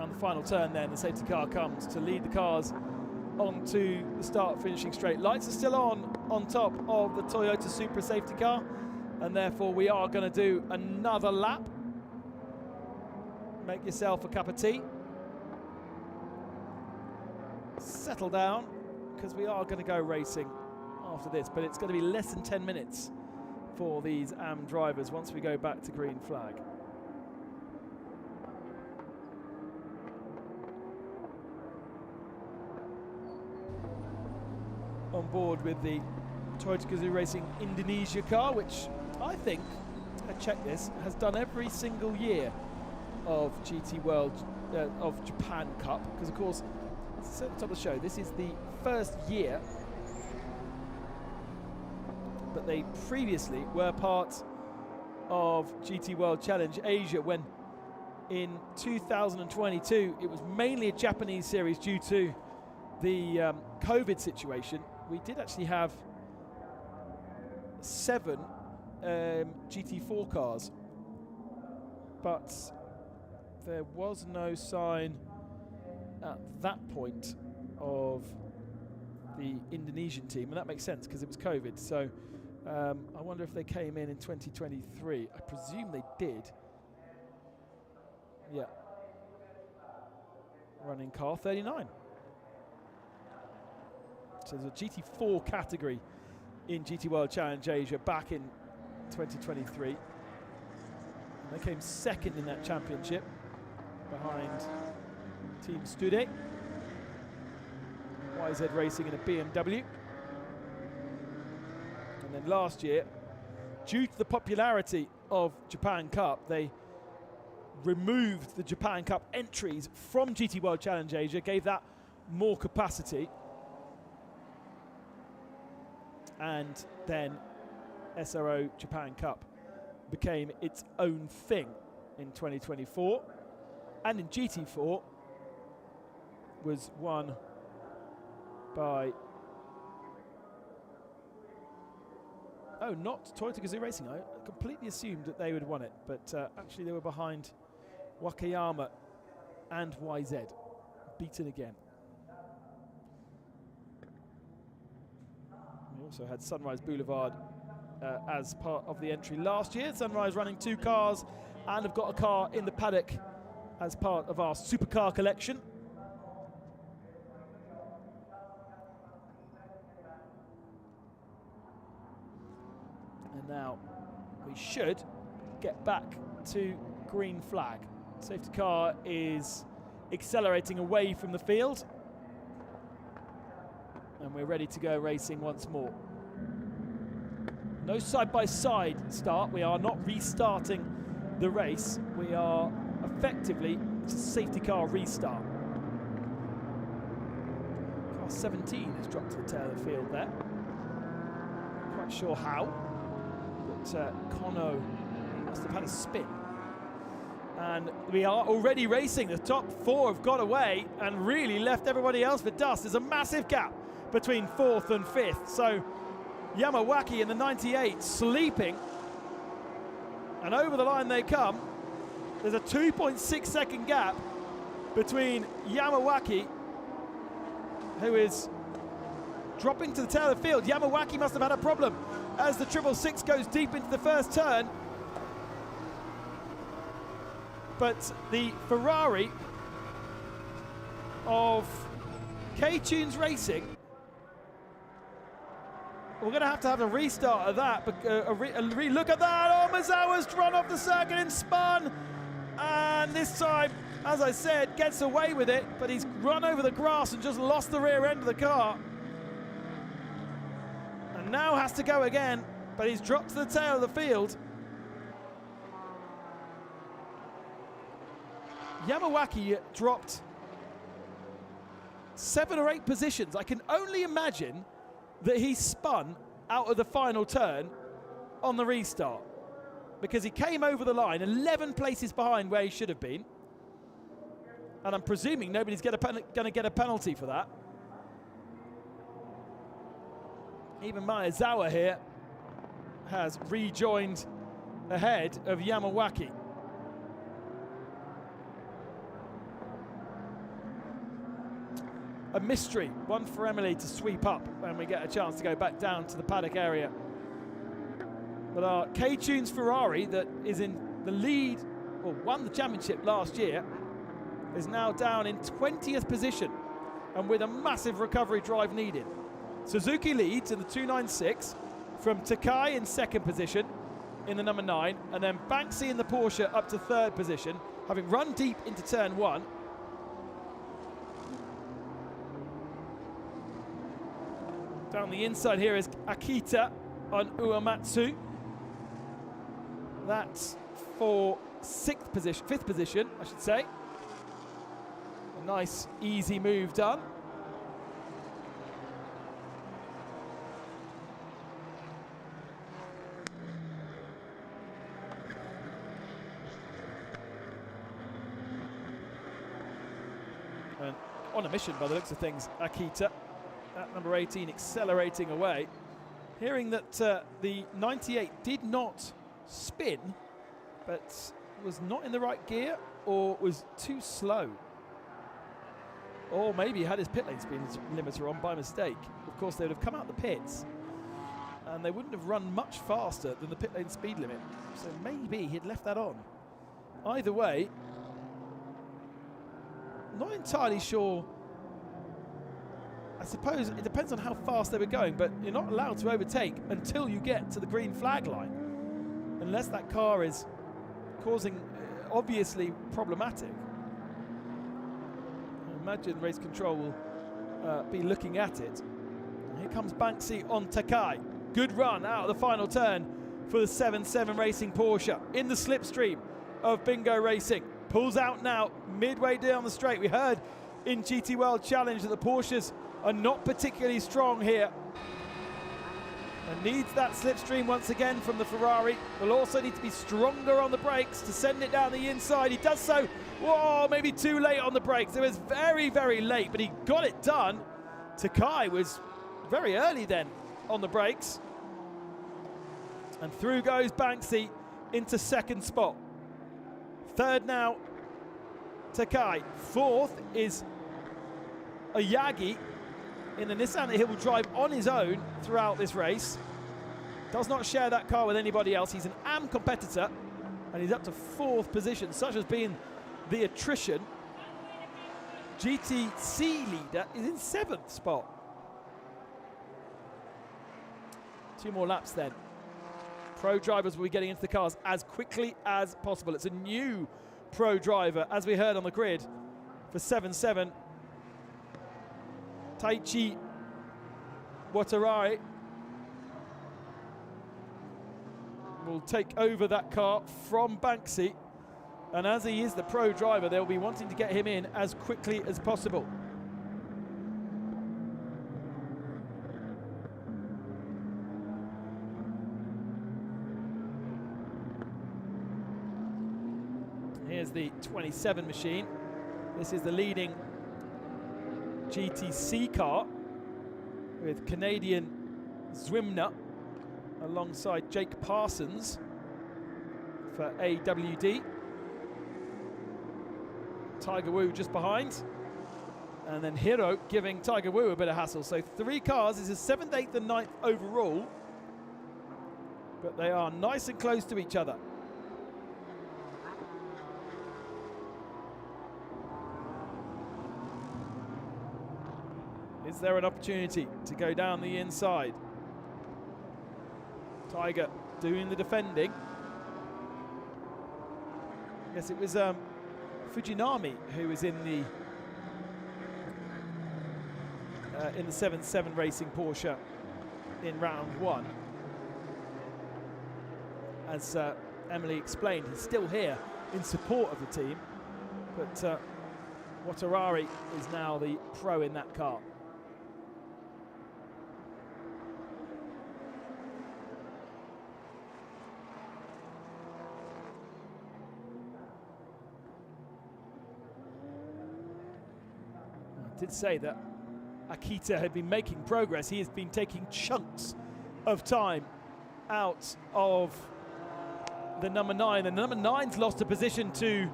On the final turn then, the safety car comes to lead the cars onto the start finishing straight. Lights are still on top of the Toyota Supra safety car, and therefore we are going to do another lap. Make yourself a cup of tea. Settle down, because we are going to go racing after this, but it's going to be less than 10 minutes for these AM drivers once we go back to green flag. On board with the Toyota Gazoo Racing Indonesia car, which I think, I checked this, has done every single year of GT World of Japan Cup, because of course, it's at the top of the show, this is the first year that they previously were part of GT World Challenge Asia, when in 2022 it was mainly a Japanese series due to the COVID situation. We did actually have 7 GT4 cars, but there was no sign at that point of the Indonesian team, and that makes sense because it was COVID. So I wonder if they came in 2023. I presume they did. Yeah. Running car 39. So there's a GT4 category in GT World Challenge Asia back in 2023. And they came second in that championship behind Team Stude. YZ Racing in a BMW. And then last year, due to the popularity of Japan Cup, they removed the Japan Cup entries from GT World Challenge Asia, gave that more capacity. And then SRO Japan Cup became its own thing in 2024. And in GT4 was won by, not Toyota Gazoo Racing. I completely assumed that they would have won it, but actually they were behind Wakayama and YZ, beaten again. We also had Sunrise Boulevard as part of the entry last year. Sunrise running 2 cars and have got a car in the paddock as part of our Supercar collection. And now we should get back to green flag. Safety car is accelerating away from the field. And we're ready to go racing once more. No side-by-side start. We are not restarting the race. We are effectively it's a safety car restart. Car 17 has dropped to the tail of the field there. Not quite sure how, but Kono must have had a spin. And we are already racing. The top 4 have got away and really left everybody else for dust. There's a massive gap between 4th and 5th. So Yamawaki in the 98 sleeping. And over the line they come. There's a 2.6 second gap between Yamawaki, who is dropping to the tail of the field. Yamawaki must have had a problem as the 666 goes deep into the first turn. But the Ferrari of K-Tunes Racing, we're going to have a restart of that. Look at that. Oh, Mizawa's run off the circuit and spun. And this time, as I said, gets away with it. But he's run over the grass and just lost the rear end of the car. And now has to go again. But he's dropped to the tail of the field. Yamawaki dropped 7 or 8 positions. I can only imagine that he spun out of the final turn on the restart, because he came over the line 11 places behind where he should have been, and I'm presuming nobody's going to get a penalty for that. Even Maezawa here has rejoined ahead of Yamawaki. A mystery, one for Emily to sweep up when we get a chance to go back down to the paddock area. But our K-Tunes Ferrari that is in the lead, or won the championship last year, is now down in 20th position and with a massive recovery drive needed. Suzuki leads in the 296 from Takai in 2nd position in the number 9, and then Banksy in the Porsche up to 3rd position, having run deep into turn 1. Down the inside here is Akita on Uematsu. That's for 5th position, I should say. Nice, easy move done. And on a mission by the looks of things, Akita at number 18 accelerating away. Hearing that the 98 did not spin, but was not in the right gear or was too slow. Or maybe he had his pit lane speed limiter on by mistake. Of course, they would have come out the pits and they wouldn't have run much faster than the pit lane speed limit. So maybe he'd left that on. Either way, not entirely sure. I suppose it depends on how fast they were going, but you're not allowed to overtake until you get to the green flag line, unless that car is causing obviously problematic. I imagine race control will be looking at it. And here comes Banksy on Takai. Good run out of the final turn for the 7-7 Racing Porsche in the slipstream of Bingo Racing. Pulls out now midway down the straight. We heard in GT World Challenge that the Porsches are not particularly strong here. And needs that slipstream once again from the Ferrari. Will also need to be stronger on the brakes to send it down the inside. He does so. Whoa, maybe too late on the brakes. It was very, very late, but he got it done. Takai was very early then on the brakes. And through goes Banksy into second spot. Third now, Takai. Fourth is Oyagi in the Nissan that he will drive on his own throughout this race. Does not share that car with anybody else. He's an AM competitor and he's up to fourth position, such as being the attrition. GTC leader is in seventh spot. 2 more laps then. Pro drivers will be getting into the cars as quickly as possible. It's a new pro driver, as we heard on the grid, for 7-7. Taichi Watanabe will take over that car from Banksy. And as he is the pro driver, they'll be wanting to get him in as quickly as possible. Here's the 27 machine. This is the leading GTC car with Canadian Zwimner alongside Jake Parsons for AWD. Tiger Wu just behind. And then Hiro giving Tiger Wu a bit of hassle. So 3 cars. This is 7th, 8th and 9th overall. But they are nice and close to each other. Is there an opportunity to go down the inside? Tiger doing the defending. Yes, it was Fujinami who was in the 7-7 Racing Porsche in round 1. As Emily explained, he's still here in support of the team, but Watanabe is now the pro in that car. Did say that Akita had been making progress. He has been taking chunks of time out of the number 9. The number 9's lost a position to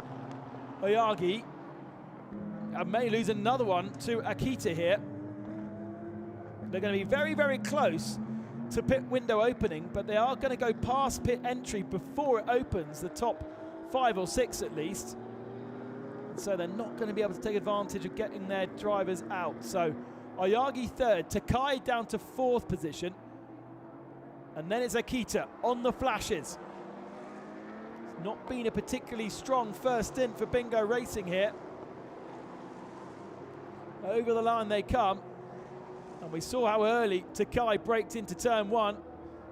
Oyagi and may lose another one to Akita here. They're going to be very, very close to pit window opening, but they are going to go past pit entry before it opens, the top 5 or 6 at least. So they're not going to be able to take advantage of getting their drivers out. So Oyagi 3rd, Takai down to 4th position. And then it's Akita on the flashes. It's not been a particularly strong first stint for Bingo Racing here. Over the line they come. And we saw how early Takai braked into turn 1.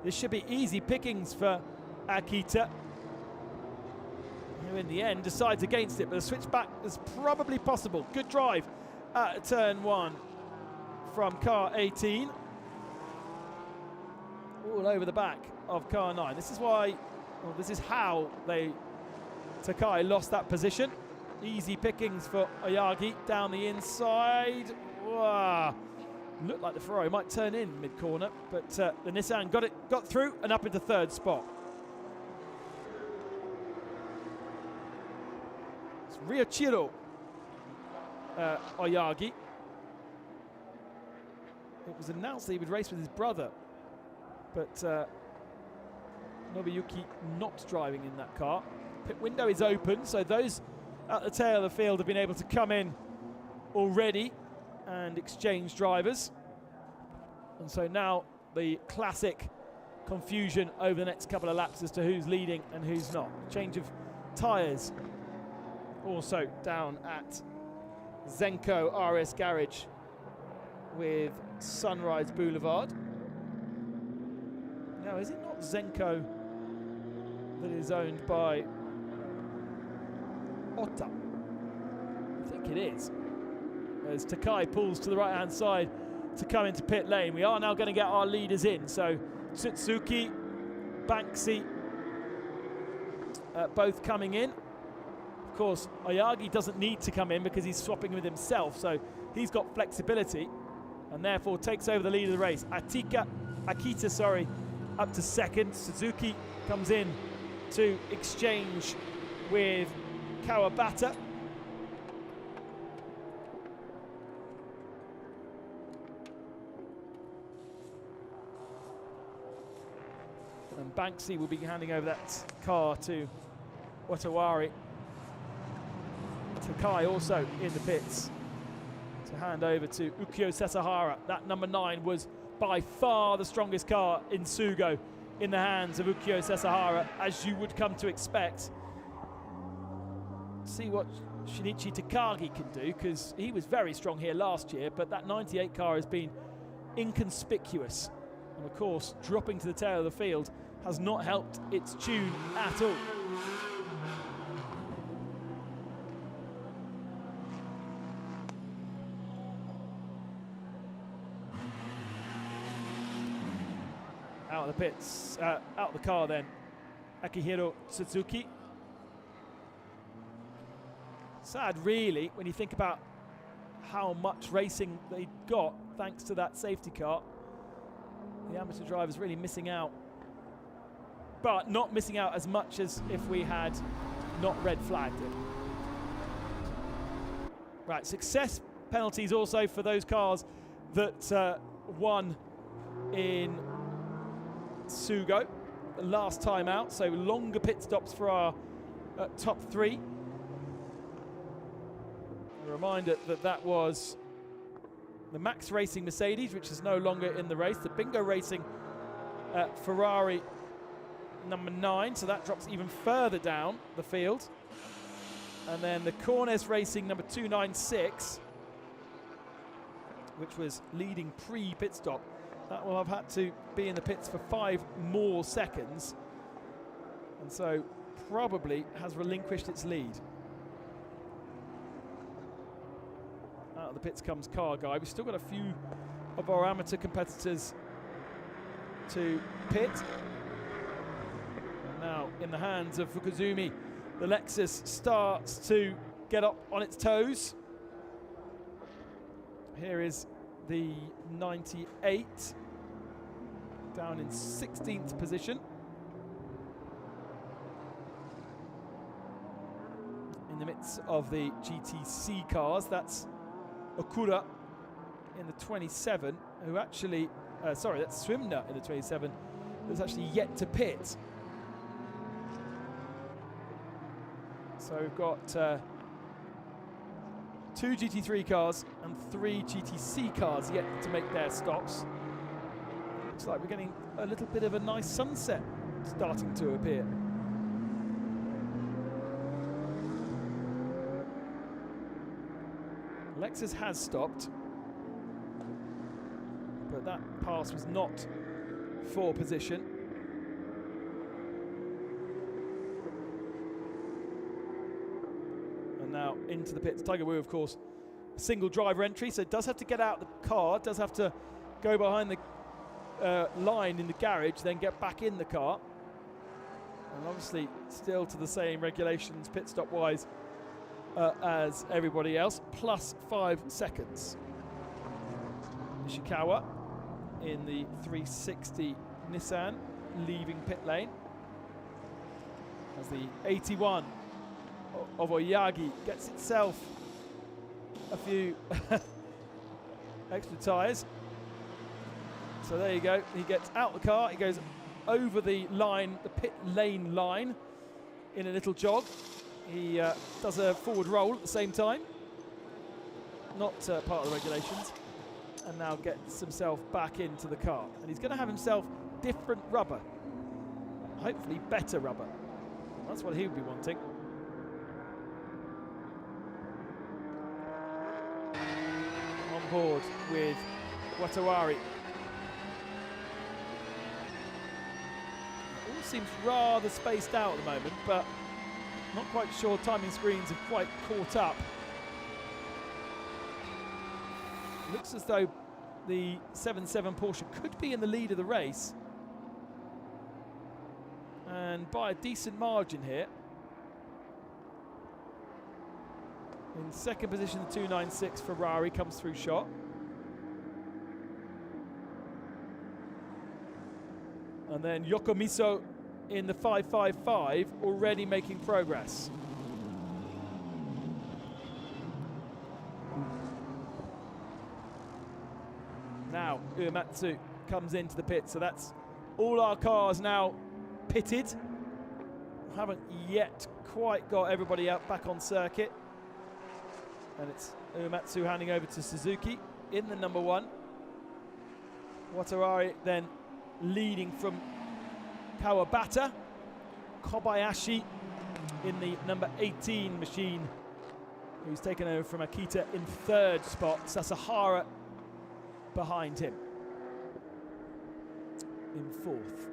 This should be easy pickings for Akita. who in the end decides against it, but a switchback is probably possible. Good drive at turn 1 from car 18. All over the back of car 9. This is why, well, this is how Takai lost that position. Easy pickings for Oyagi down the inside. Wow. Looked like the Ferrari might turn in mid-corner, but the Nissan got through and up into 3rd spot. It's Ryochiro Oyagi. It was announced that he would race with his brother, but Nobuyuki not driving in that car. Pit window is open, so those at the tail of the field have been able to come in already and exchange drivers. And so now the classic confusion over the next couple of laps as to who's leading and who's not. Change of tyres also down at Zenko RS Garage with Sunrise Boulevard. Now, is it not Zenko that is owned by Ota? I think it is. As Takai pulls to the right-hand side to come into pit lane. We are now going to get our leaders in. So Suzuki, Banksy, both coming in. Of course, Oyagi doesn't need to come in because he's swapping with himself, so he's got flexibility and therefore takes over the lead of the race. Akita, up to 2nd. Suzuki comes in to exchange with Kawabata. And Banksy will be handing over that car to Watawari. Takai also in the pits to hand over to Ukyo Sesahara. That number 9 was by far the strongest car in Sugo in the hands of Ukyo Sesahara, as you would come to expect. See what Shinichi Takagi can do, because he was very strong here last year, but that 98 car has been inconspicuous. And of course, dropping to the tail of the field has not helped its tune at all. Out of the pits, out of the car then, Akihiro Suzuki. Sad really when you think about how much racing they got thanks to that safety car. The amateur drivers really missing out, but not missing out as much as if we had not red flagged it. Right, success penalties also for those cars that won in Sugo last time out, so longer pit stops for our top 3. A reminder that that was the Max Racing Mercedes, which is no longer in the race, the Bingo Racing Ferrari number 9, so that drops even further down the field, and then the Cornes Racing number 296, which was leading pre-pit stop, that will have had to be in the pits for 5 more seconds, and so probably has relinquished its lead. Out of the pits comes Car Guy. We've still got a few of our amateur competitors to pit. And now in the hands of Fukuzumi, the Lexus starts to get up on its toes. Here is the 98 down in 16th position. In the midst of the GTC cars, that's Okura in the 27, who actually, sorry, that's Swimner in the 27, who's actually yet to pit. So we've got 2 GT3 cars and 3 GTC cars yet to make their stops. Looks like we're getting a little bit of a nice sunset starting to appear. Lexus has stopped, but that pass was not for position. into the pits. Tiger Wu, of course, single driver entry, so it does have to get out the car, does have to go behind the line in the garage, then get back in the car. And obviously still to the same regulations pit stop wise as everybody else, plus 5 seconds. Ishikawa in the 360 Nissan leaving pit lane as the 81 of Oyagi gets itself a few extra tyres. So there you go, he gets out the car, he goes over the line, the pit lane line, in a little jog. He does a forward roll at the same time, not part of the regulations, and now gets himself back into the car. And he's going to have himself different rubber, hopefully better rubber. That's what he would be wanting. On board with Watawari. All seems rather spaced out at the moment, but not quite sure timing screens have quite caught up. Looks as though the 7.7 Porsche could be in the lead of the race, and by a decent margin here. In second position, the 296 Ferrari comes through shot. And then Yokomiso in the 555 already making progress. Now Uematsu comes into the pit, so that's all our cars now pitted. Haven't yet quite got everybody out back on circuit. And it's Uematsu handing over to Suzuki in the number 1. Watawari then leading from Kawabata. Kobayashi in the number 18 machine, who's taken over from Akita in 3rd spot. Sasahara behind him in 4th.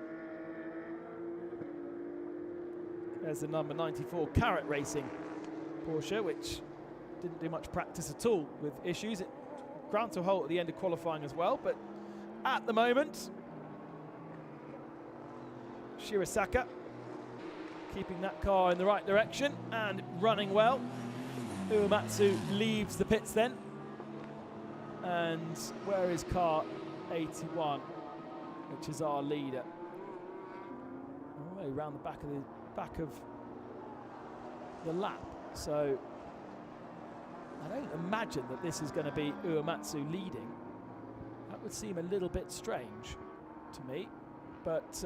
There's the number 94 Carrot Racing Porsche, which didn't do much practice at all with issues. It ground to a halt at the end of qualifying as well, but at the moment, Shirazaka keeping that car in the right direction and running well. Uematsu leaves the pits then. And where is car 81, which is our leader? All the way around the back of the lap. So I don't imagine that this is going to be Uematsu leading. That would seem a little bit strange to me, but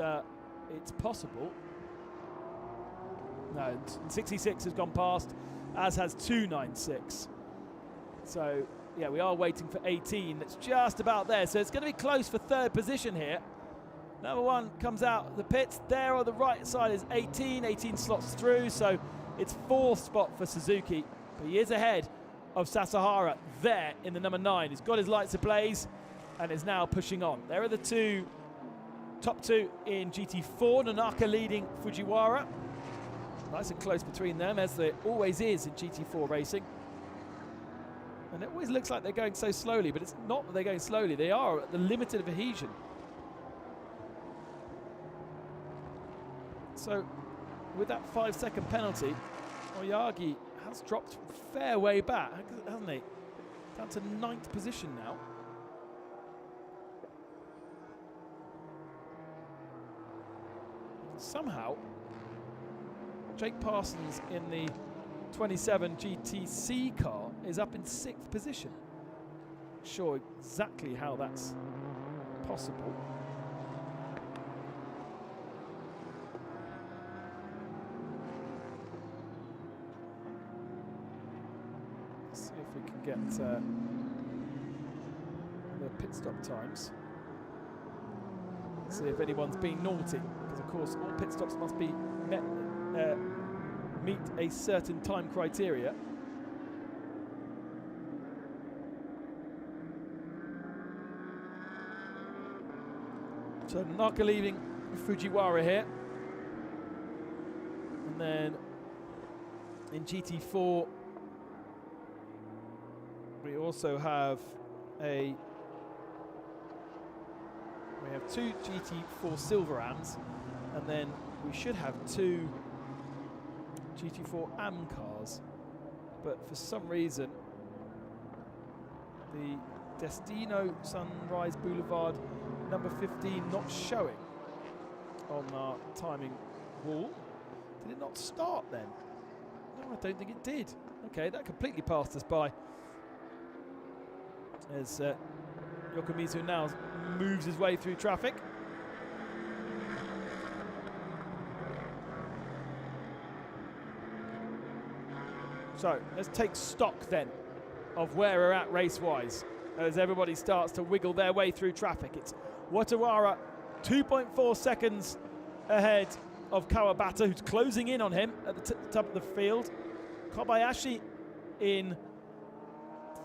it's possible. No, 66 has gone past, as has 296. So yeah, we are waiting for 18. That's just about there. So it's going to be close for 3rd position here. Number 1 comes out the pits. There on the right side is 18. 18 slots through, so it's 4th spot for Suzuki. But he is ahead of Sasahara there in the number 9. He's got his lights ablaze and is now pushing on. There are the top 2 in GT4. Nanaka leading Fujiwara. Nice and close between them, as there always is in GT4 racing. And it always looks like they're going so slowly, but it's not that they're going slowly. They are at the limited adhesion. So with that 5-second penalty, Oyagi has dropped a fair way back, hasn't he? Down to 9th position now. Somehow, Jake Parsons in the 27 GTC car is up in 6th position. Not sure exactly how that's possible. Let's see if we can get the pit stop times. See if anyone's been naughty, because of course all pit stops must be meet a certain time criteria. So Naka leaving Fujiwara here, and then in GT4 also have two GT4 Silverams, and then we should have two GT4 AM cars, but for some reason the Destino Sunrise Boulevard number 15 not showing on our timing wall. Did it not start then? No, I don't think it did. Okay, that completely passed us by. As Yokomizu now moves his way through traffic. So let's take stock then of where we're at race-wise as everybody starts to wiggle their way through traffic. It's Watawara 2.4 seconds ahead of Kawabata, who's closing in on him at the top of the field. Kobayashi in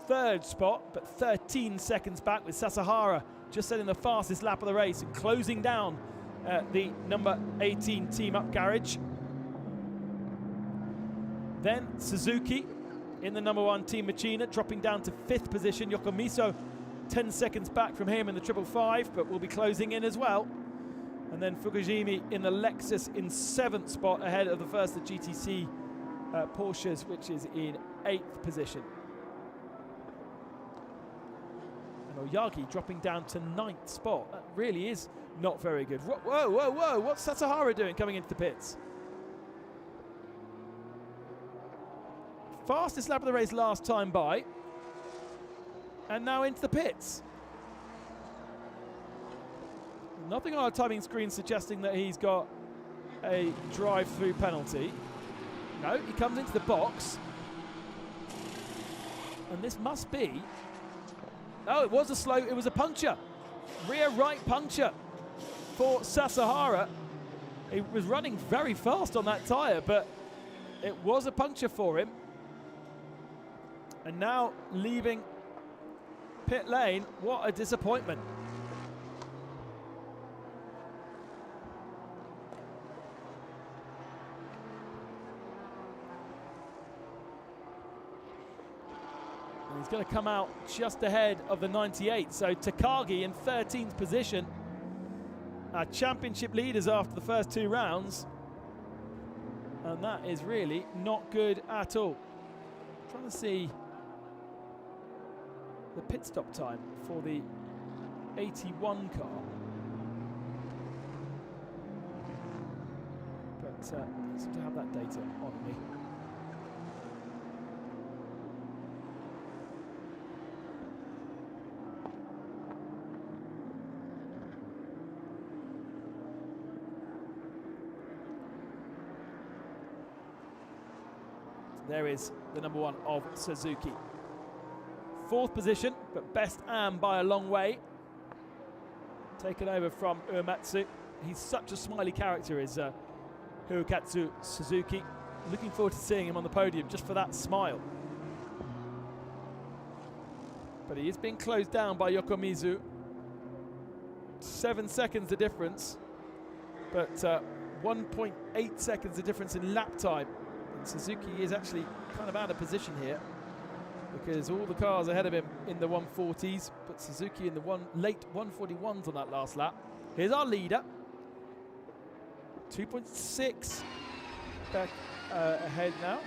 third spot, but 13 seconds back, with Sasahara just setting the fastest lap of the race and closing down the number 18 Team Up garage. Then Suzuki in the number 1 Team Machina, dropping down to 5th position. Yokomiso 10 seconds back from him in the 555, but will be closing in as well. And then Fukujimi in the Lexus in 7th spot, ahead of the first of GTC Porsches, which is in 8th position. And Oyagi dropping down to 9th spot. That really is not very good. Whoa, whoa, whoa, what's Sasahara doing coming into the pits? Fastest lap of the race last time by, and now into the pits. Nothing on our timing screen suggesting that he's got a drive-through penalty. No, he comes into the box, and this must be... Oh, it was a puncture. Rear right puncture for Sasahara. He was running very fast on that tyre, but it was a puncture for him. And now leaving pit lane. What a disappointment. And he's going to come out just ahead of the 98. So Takagi in 13th position. Our championship leaders after the first 2 rounds. And that is really not good at all. I'm trying to see the pit stop time for the 81 car. But I seem to have that data on me. There is the number 1 of Suzuki. 4th position, but best AM by a long way. Taken over from Uematsu. He's such a smiley character, is Hirokatsu Suzuki. Looking forward to seeing him on the podium just for that smile. But he is being closed down by Yokomizu. 7 seconds the difference, but 1.8 seconds the difference in lap time. And Suzuki is actually kind of out of position here, because all the cars ahead of him in the 140s, but Suzuki in the late 141s on that last lap. Here's our leader. 2.6 back ahead now.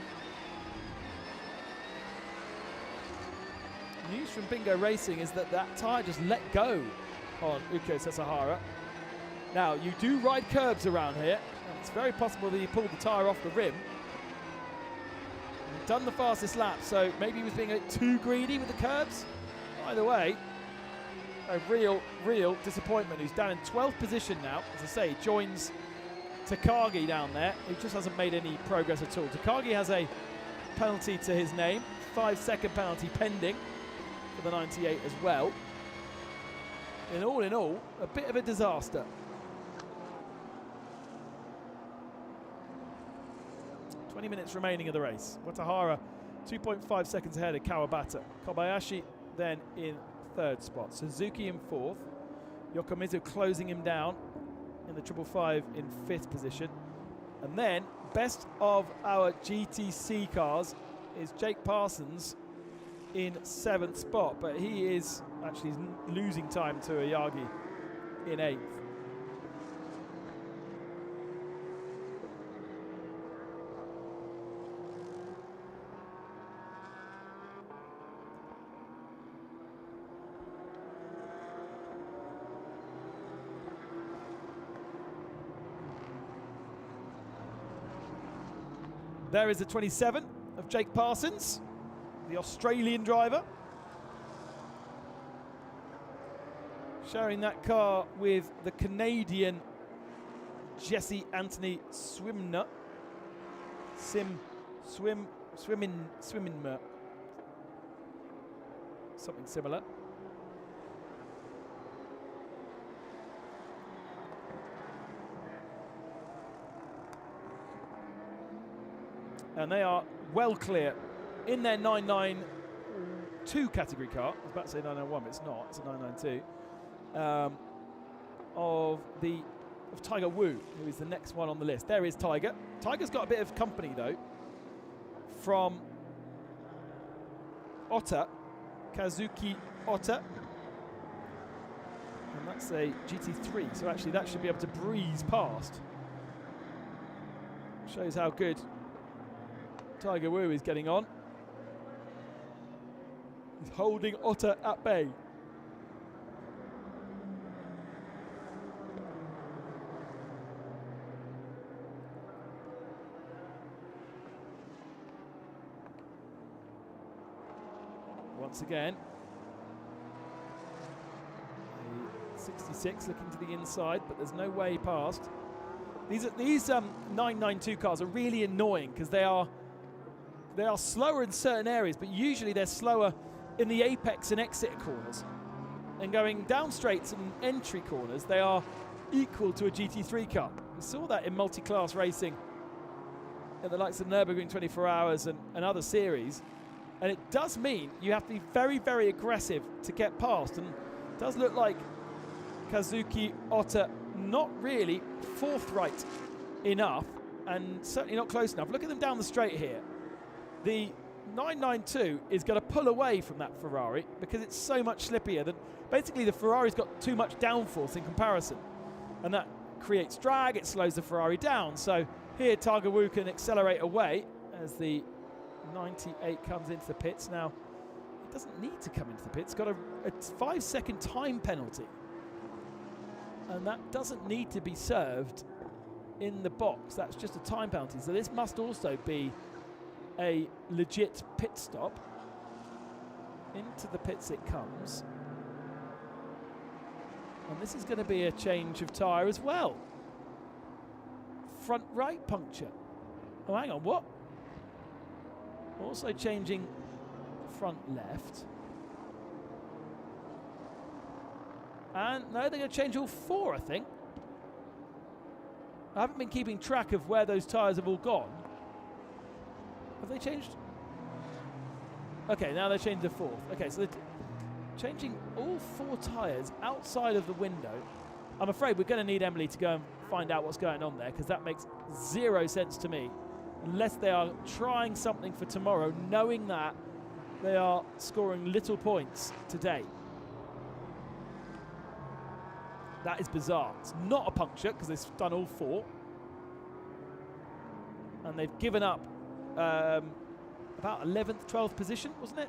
News from Bingo Racing is that that tyre just let go on Uko Sasahara. Now, you do ride curbs around here, and it's very possible that he pulled the tyre off the rim. Done the fastest lap, so maybe he was being a bit too greedy with the curbs. Either way, a real disappointment. Who's down in 12th position now. As I say, joins Takagi down there, who just hasn't made any progress at all. Takagi has a penalty to his name, 5-second penalty pending for the 98 as well. In all, a bit of a disaster. 20 minutes remaining of the race. Watahara 2.5 seconds ahead of Kawabata. Kobayashi then in 3rd spot. Suzuki in 4th. Yokomizu closing him down in the 555 in 5th position. And then, best of our GTC cars is Jake Parsons in 7th spot, but he is actually losing time to Ayagi in 8th. There is the 27 of Jake Parsons, the Australian driver. Sharing that car with the Canadian Jesse Anthony Swimmer. Swimmer. Something similar. And they are well clear in their 992 category car. I was about to say 991, but it's not. It's a 992. Of Tiger Wu, who is the next one on the list. There is Tiger. Tiger's got a bit of company, though, from Ota, Kazuki Ota. And that's a GT3, so actually that should be able to breeze past. Shows how good Tiger Wu is getting on. He's holding Ota at bay. Once again, 66 looking to the inside, but there's no way past. These 992 cars are really annoying because they are slower in certain areas, but usually they're slower in the apex and exit corners. And going down straights and entry corners, they are equal to a GT3 car. We saw that in multi-class racing at the likes of Nürburgring 24 Hours and other series. And it does mean you have to be very, very aggressive to get past. And it does look like Kazuki Ota not really forthright enough, and certainly not close enough. Look at them down the straight here. The 992 is going to pull away from that Ferrari because it's so much slippier that basically the Ferrari's got too much downforce in comparison, and that creates drag. It slows the Ferrari down. So here Tiger Wu can accelerate away as the 98 comes into the pits. Now it doesn't need to come into the pits. It's got a 5-second time penalty, and that doesn't need to be served in the box. That's just a time penalty. So this must also be a legit pit stop. Into the pits it comes. And this is going to be a change of tyre as well. Front right puncture. Oh, hang on, what? Also changing front left. And no, they're going to change all 4, I think. I haven't been keeping track of where those tyres have all gone. Have they changed? Okay, now they've changed the 4th. Okay, so they're changing all 4 tyres outside of the window. I'm afraid we're going to need Emily to go and find out what's going on there, because that makes 0 sense to me. Unless they are trying something for tomorrow, knowing that they are scoring little points today. That is bizarre. It's not a puncture because they've done all 4. And they've given up about 11th, 12th position, wasn't it?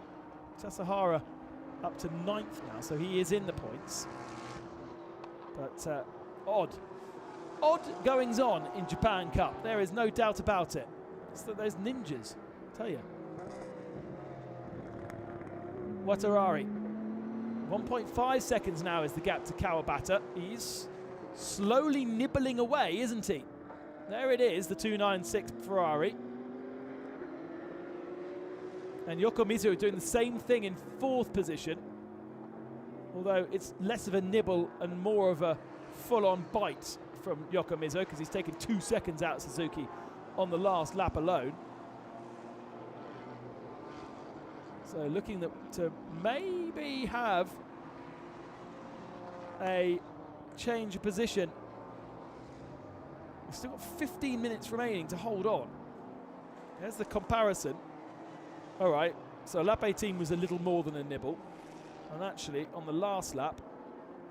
Tasahara up to 9th now, so he is in the points. But odd goings on in Japan Cup. There is no doubt about it. It's those ninjas, I tell you. Watarari. 1.5 seconds now is the gap to Kawabata. He's slowly nibbling away, isn't he? There it is, the 296 Ferrari. And Yokomizu doing the same thing in 4th position. Although it's less of a nibble and more of a full-on bite from Yokomizu, because he's taken 2 seconds out of Suzuki on the last lap alone. So looking to maybe have a change of position. We've still got 15 minutes remaining to hold on. There's the comparison. All right, So lap 18 was a little more than a nibble. And actually, on the last lap,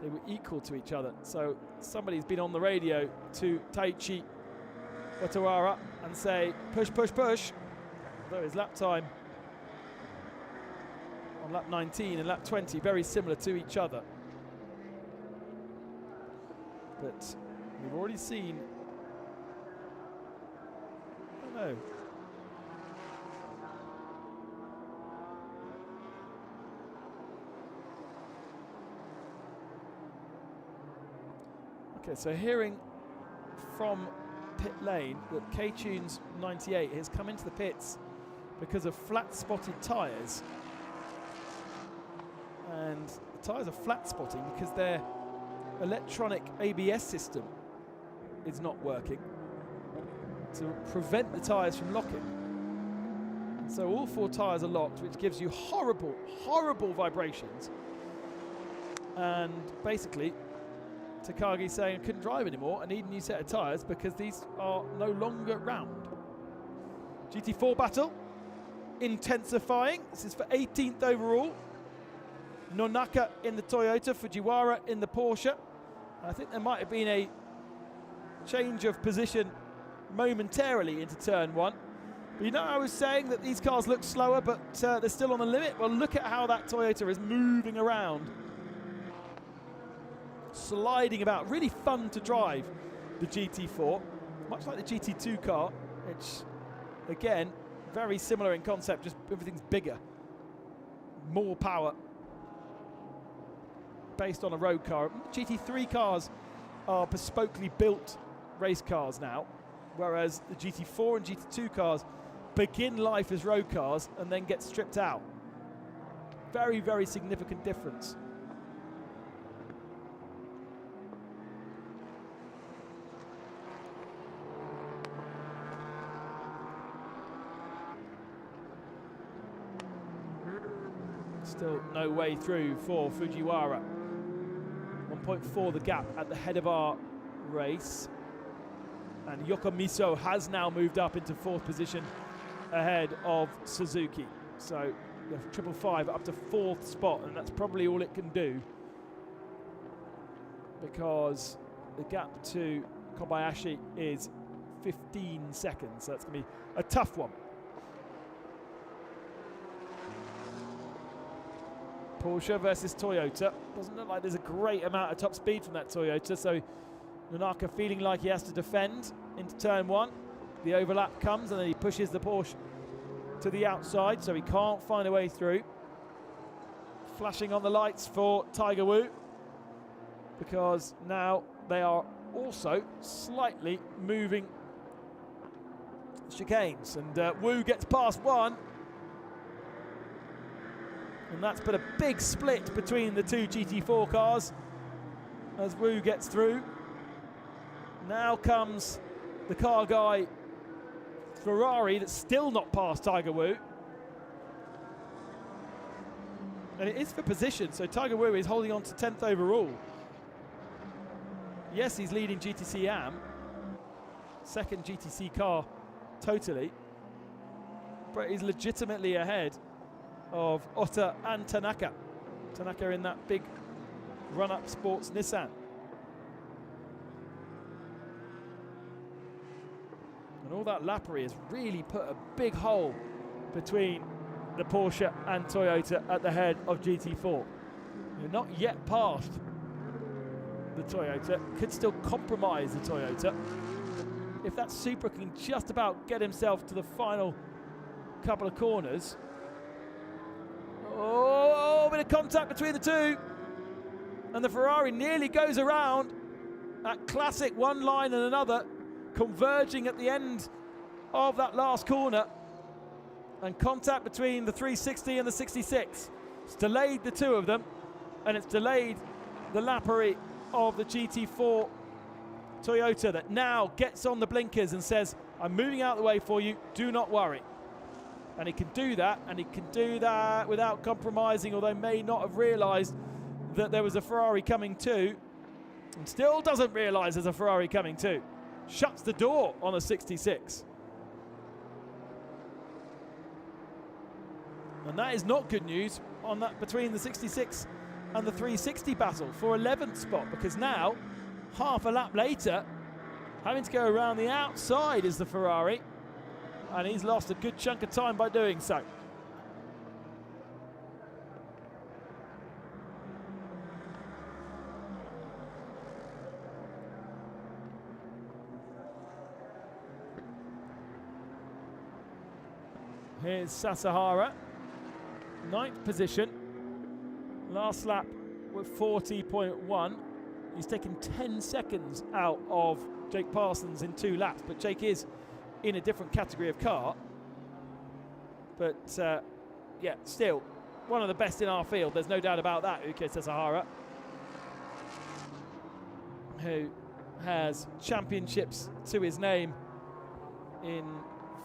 they were equal to each other. So somebody's been on the radio to Taichi Watawara and say, push, push, push. Although his lap time on lap 19 and lap 20, very similar to each other. But we've already seen, I don't know. Okay, so hearing from pit lane that K-Tunes 98 has come into the pits because of flat spotted tyres. And the tyres are flat spotting because their electronic ABS system is not working to prevent the tyres from locking. And so all 4 tyres are locked, which gives you horrible, horrible vibrations. And basically, Takagi saying I couldn't drive anymore, I need a new set of tyres because these are no longer round. GT4 battle intensifying. This is for 18th overall. Nonaka in the Toyota, Fujiwara in the Porsche. I think there might have been a change of position momentarily into turn 1. But you know, I was saying that these cars look slower, but they're still on the limit. Well, look at how that Toyota is moving around, sliding about. Really fun to drive the GT4, much like the GT2 car, which again very similar in concept, just everything's bigger, more power, based on a road car. GT3 cars are bespokely built race cars now, whereas the GT4 and GT2 cars begin life as road cars and then get stripped out. Very, very significant difference. Still no way through for Fujiwara. 1.4 the gap at the head of our race. And Yokomiso has now moved up into 4th position ahead of Suzuki. So the 555 up to 4th spot, and that's probably all it can do, because the gap to Kobayashi is 15 seconds. So that's going to be a tough one. Porsche versus Toyota. Doesn't look like there's a great amount of top speed from that Toyota, so Nonaka feeling like he has to defend into turn 1. The overlap comes and then he pushes the Porsche to the outside, so he can't find a way through. Flashing on the lights for Tiger Wu, because now they are also slightly moving chicanes, and Wu gets past one. And that's put a big split between the 2 GT4 cars as Wu gets through. Now comes the car guy Ferrari that's still not past Tiger Wu. And it is for position, so Tiger Wu is holding on to 10th overall. Yes, he's leading GTC AM, 2nd GTC car totally, but he's legitimately ahead of Ota and Tanaka. Tanaka in that big run-up sports Nissan. And all that lappery has really put a big hole between the Porsche and Toyota at the head of GT4. You're not yet past the Toyota, could still compromise the Toyota. If that Supra can just about get himself to the final couple of corners. Oh, a bit of contact between the two. And the Ferrari nearly goes around. That classic one line and another, converging at the end of that last corner. And contact between the 360 and the 66. It's delayed the two of them, and it's delayed the lappery of the GT4 Toyota that now gets on the blinkers and says, I'm moving out the way for you, do not worry. And he can do that, and he can do that without compromising, although may not have realised that there was a Ferrari coming too, and still doesn't realise there's a Ferrari coming too. Shuts the door on a 66. And that is not good news on that between the 66 and the 360 battle for 11th spot, because now, half a lap later, having to go around the outside is the Ferrari, and he's lost a good chunk of time by doing so. Here's Sasahara, 9th position. Last lap with 40.1. He's taken 10 seconds out of Jake Parsons in 2 laps, but Jake is in a different category of car. But yeah, still one of the best in our field. There's no doubt about that, Uke Sasahara, who has championships to his name in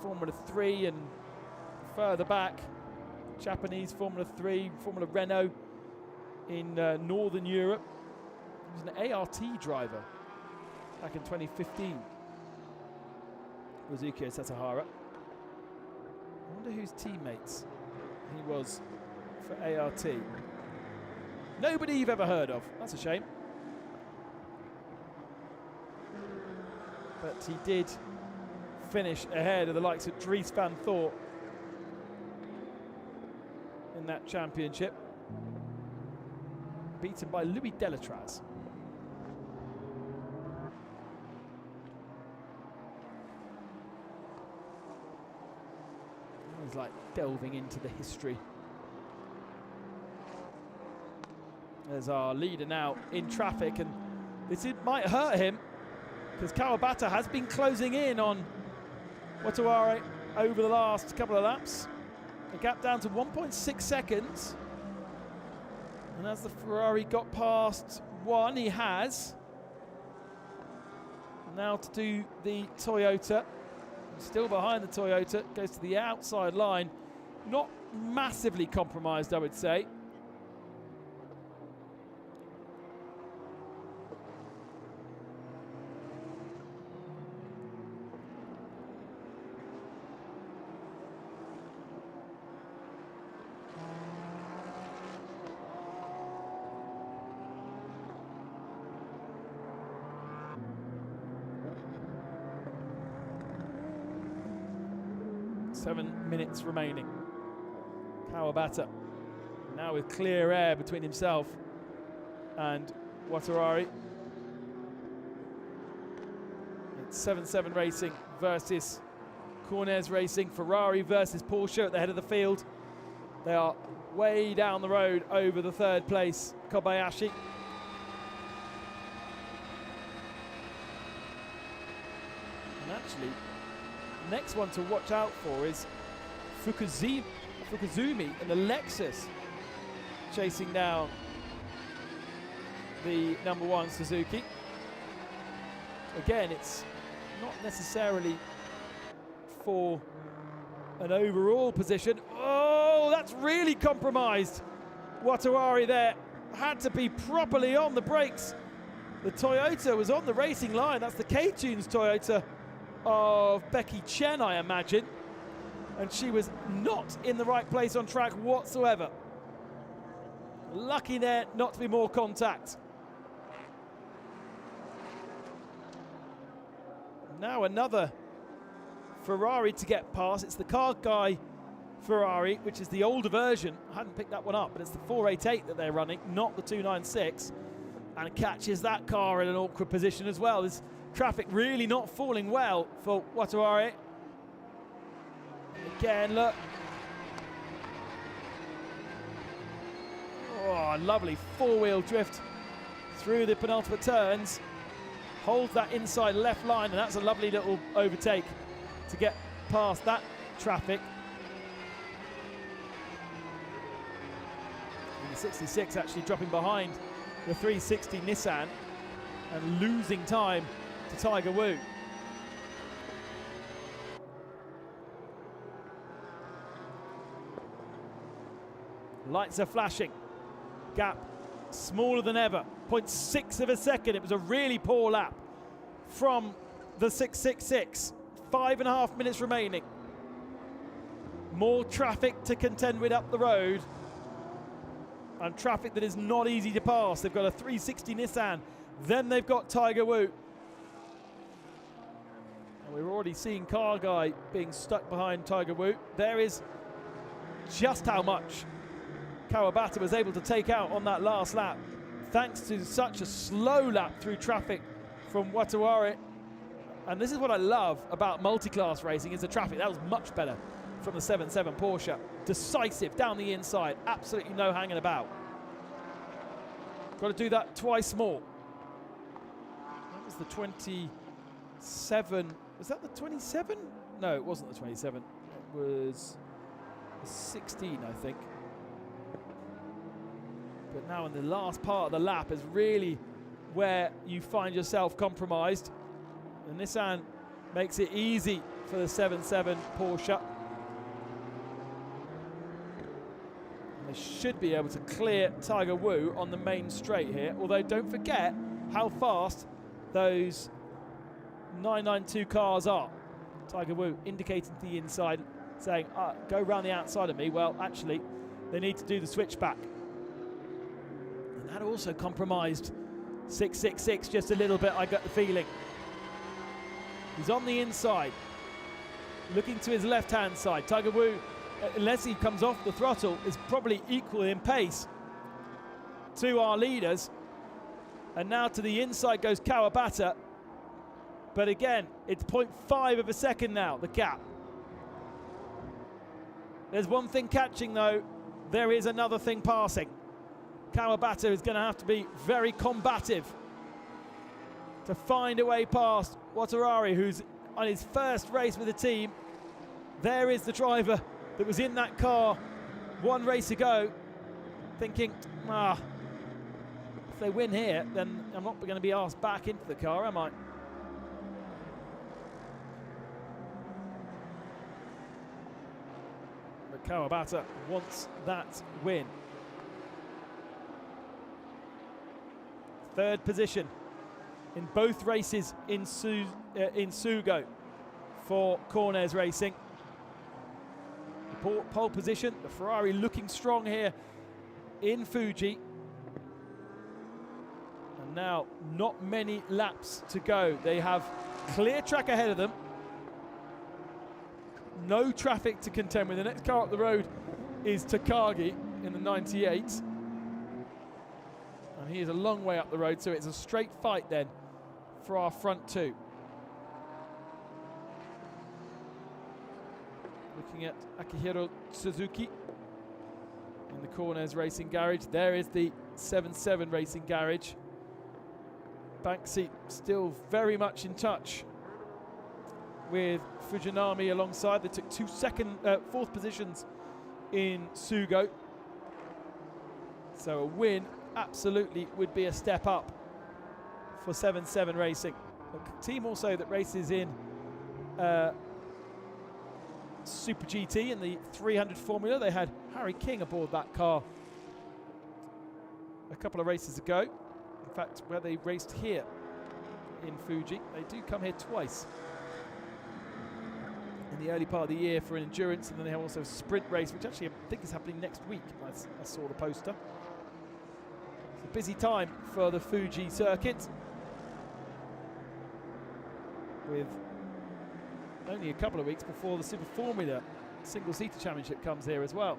Formula 3 and further back, Japanese Formula 3, Formula Renault in Northern Europe. He was an ART driver back in 2015. Was Uke Sasahara. I wonder whose teammates he was for ART. Nobody you've ever heard of. That's a shame. But he did finish ahead of the likes of Dries van Thor in that championship, beaten by Louis Delatraz. He's like delving into the history. There's our leader now in traffic, and this might hurt him because Kawabata has been closing in on Wataware over the last couple of laps. The gap down to 1.6 seconds. And as the Ferrari got past 1, he has. Now to do the Toyota. Still behind the Toyota, goes to the outside line. Not massively compromised, I would say. Seven minutes remaining. Kawabata now with clear air between himself and Wataware. It's 7-7 Racing versus Cornez Racing. Ferrari versus Porsche at the head of the field. They are way down the road over the 3rd place Kobayashi. And actually, next one to watch out for is Fukuzumi and the Lexus chasing down the #1 Suzuki. Again, it's not necessarily for an overall position. Oh, that's really compromised. Wataware there had to be properly on the brakes. The Toyota was on the racing line. That's the K-Tunes Toyota of Becky Chen, I imagine, and she was not in the right place on track whatsoever. Lucky there not to be more contact. Now another Ferrari to get past. It's the Car Guy Ferrari, which is the older version. I hadn't picked that one up, but it's the 488 that they're running, not the 296, and catches that car in an awkward position as well. There's traffic really not falling well for Wataware. Again, look. Oh, lovely 4-wheel drift through the penultimate turns. Holds that inside left line, and that's a lovely little overtake to get past that traffic. And the 66 actually dropping behind the 360 Nissan and losing time to Tiger Wu. Lights are flashing. Gap smaller than ever. 0.6 of a second. It was a really poor lap from the 666. 5.5 minutes remaining. More traffic to contend with up the road, and traffic that is not easy to pass. They've got a 360 Nissan, then they've got Tiger Woo. And we're already seeing Car Guy being stuck behind Tiger Woo. There is just how much Kawabata was able to take out on that last lap, thanks to such a slow lap through traffic from Watawari. And this is what I love about multi-class racing, is the traffic. That was much better from the 7.7 Porsche. Decisive down the inside, absolutely no hanging about. Got to do that twice more. That was the 27. Was that the 27? No, it wasn't the 27. It was the 16, I think. But now in the last part of the lap is really where you find yourself compromised. And Nissan makes it easy for the 7.7 Porsche. And they should be able to clear Tiger Woo on the main straight here. Although don't forget how fast those 992 cars are. Tiger Woo indicating to the inside, saying, go round the outside of me. Well, actually, they need to do the switchback. And that also compromised 666 just a little bit, I got the feeling. He's on the inside, looking to his left-hand side. Tiger Woo, unless he comes off the throttle, is probably equal in pace to our leaders. And now to the inside goes Kawabata. But again, it's 0.5 of a second now, the gap. There's one thing catching though, there is another thing passing. Kawabata is going to have to be very combative to find a way past Watawari, who's on his first race with the team. There is the driver that was in that car one race ago, thinking, if they win here, then I'm not going to be asked back into the car, am I? But Kawabata wants that win. Third position in both races in Sugo for Corners Racing. The pole position, the Ferrari looking strong here in Fuji. And now not many laps to go. They have clear track ahead of them. No traffic to contend with. The next car up the road is Takagi in the 98. And he is a long way up the road, so it's a straight fight then for our front two. Looking at Akihiro Suzuki in the Corners Racing Garage. There is the 7.7 Racing Garage. Banksy still very much in touch with Fujinami alongside. They took fourth positions in Sugo. So a win absolutely would be a step up for 7.7 Racing. A team also that races in Super GT in the 300 Formula. They had Harry King aboard that car a couple of races ago. In fact, where they raced here in Fuji. They do come here twice in the early part of the year for an endurance, and then they have also a sprint race, which actually I think is happening next week. I saw the poster. It's a busy time for the Fuji circuit, with only a couple of weeks before the Super Formula single-seater championship comes here as well.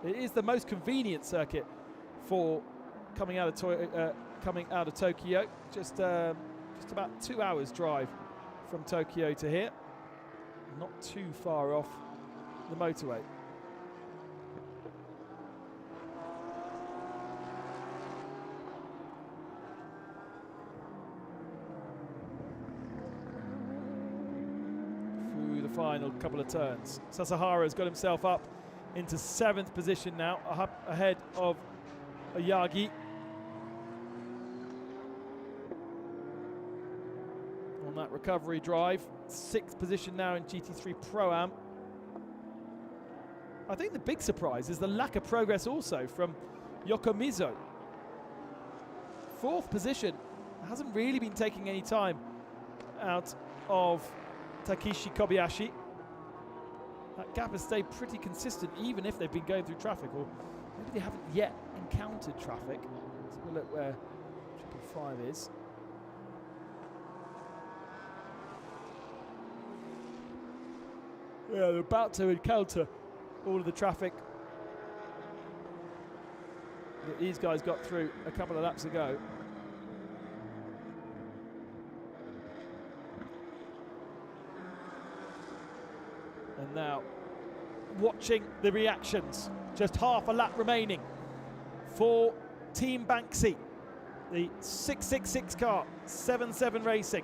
It is the most convenient circuit for coming out of Tokyo. Just about 2 hours drive from Tokyo to here. Not too far off the motorway. Through the final couple of turns. Sasahara's got himself up into 7th position now, ahead of Oyagi. On that recovery drive, 6th position now in GT3 Pro-Am. I think the big surprise is the lack of progress also from Yokomizo. 4th position, hasn't really been taking any time out of Takeshi Kobayashi. That gap has stayed pretty consistent, even if they've been going through traffic, or maybe they haven't yet encountered traffic. Let's have a look where 555 is. Yeah, they're about to encounter all of the traffic that these guys got through a couple of laps ago. And now, watching the reactions. Just half a lap remaining for Team Banksy, the 666 car, 7-7 Racing.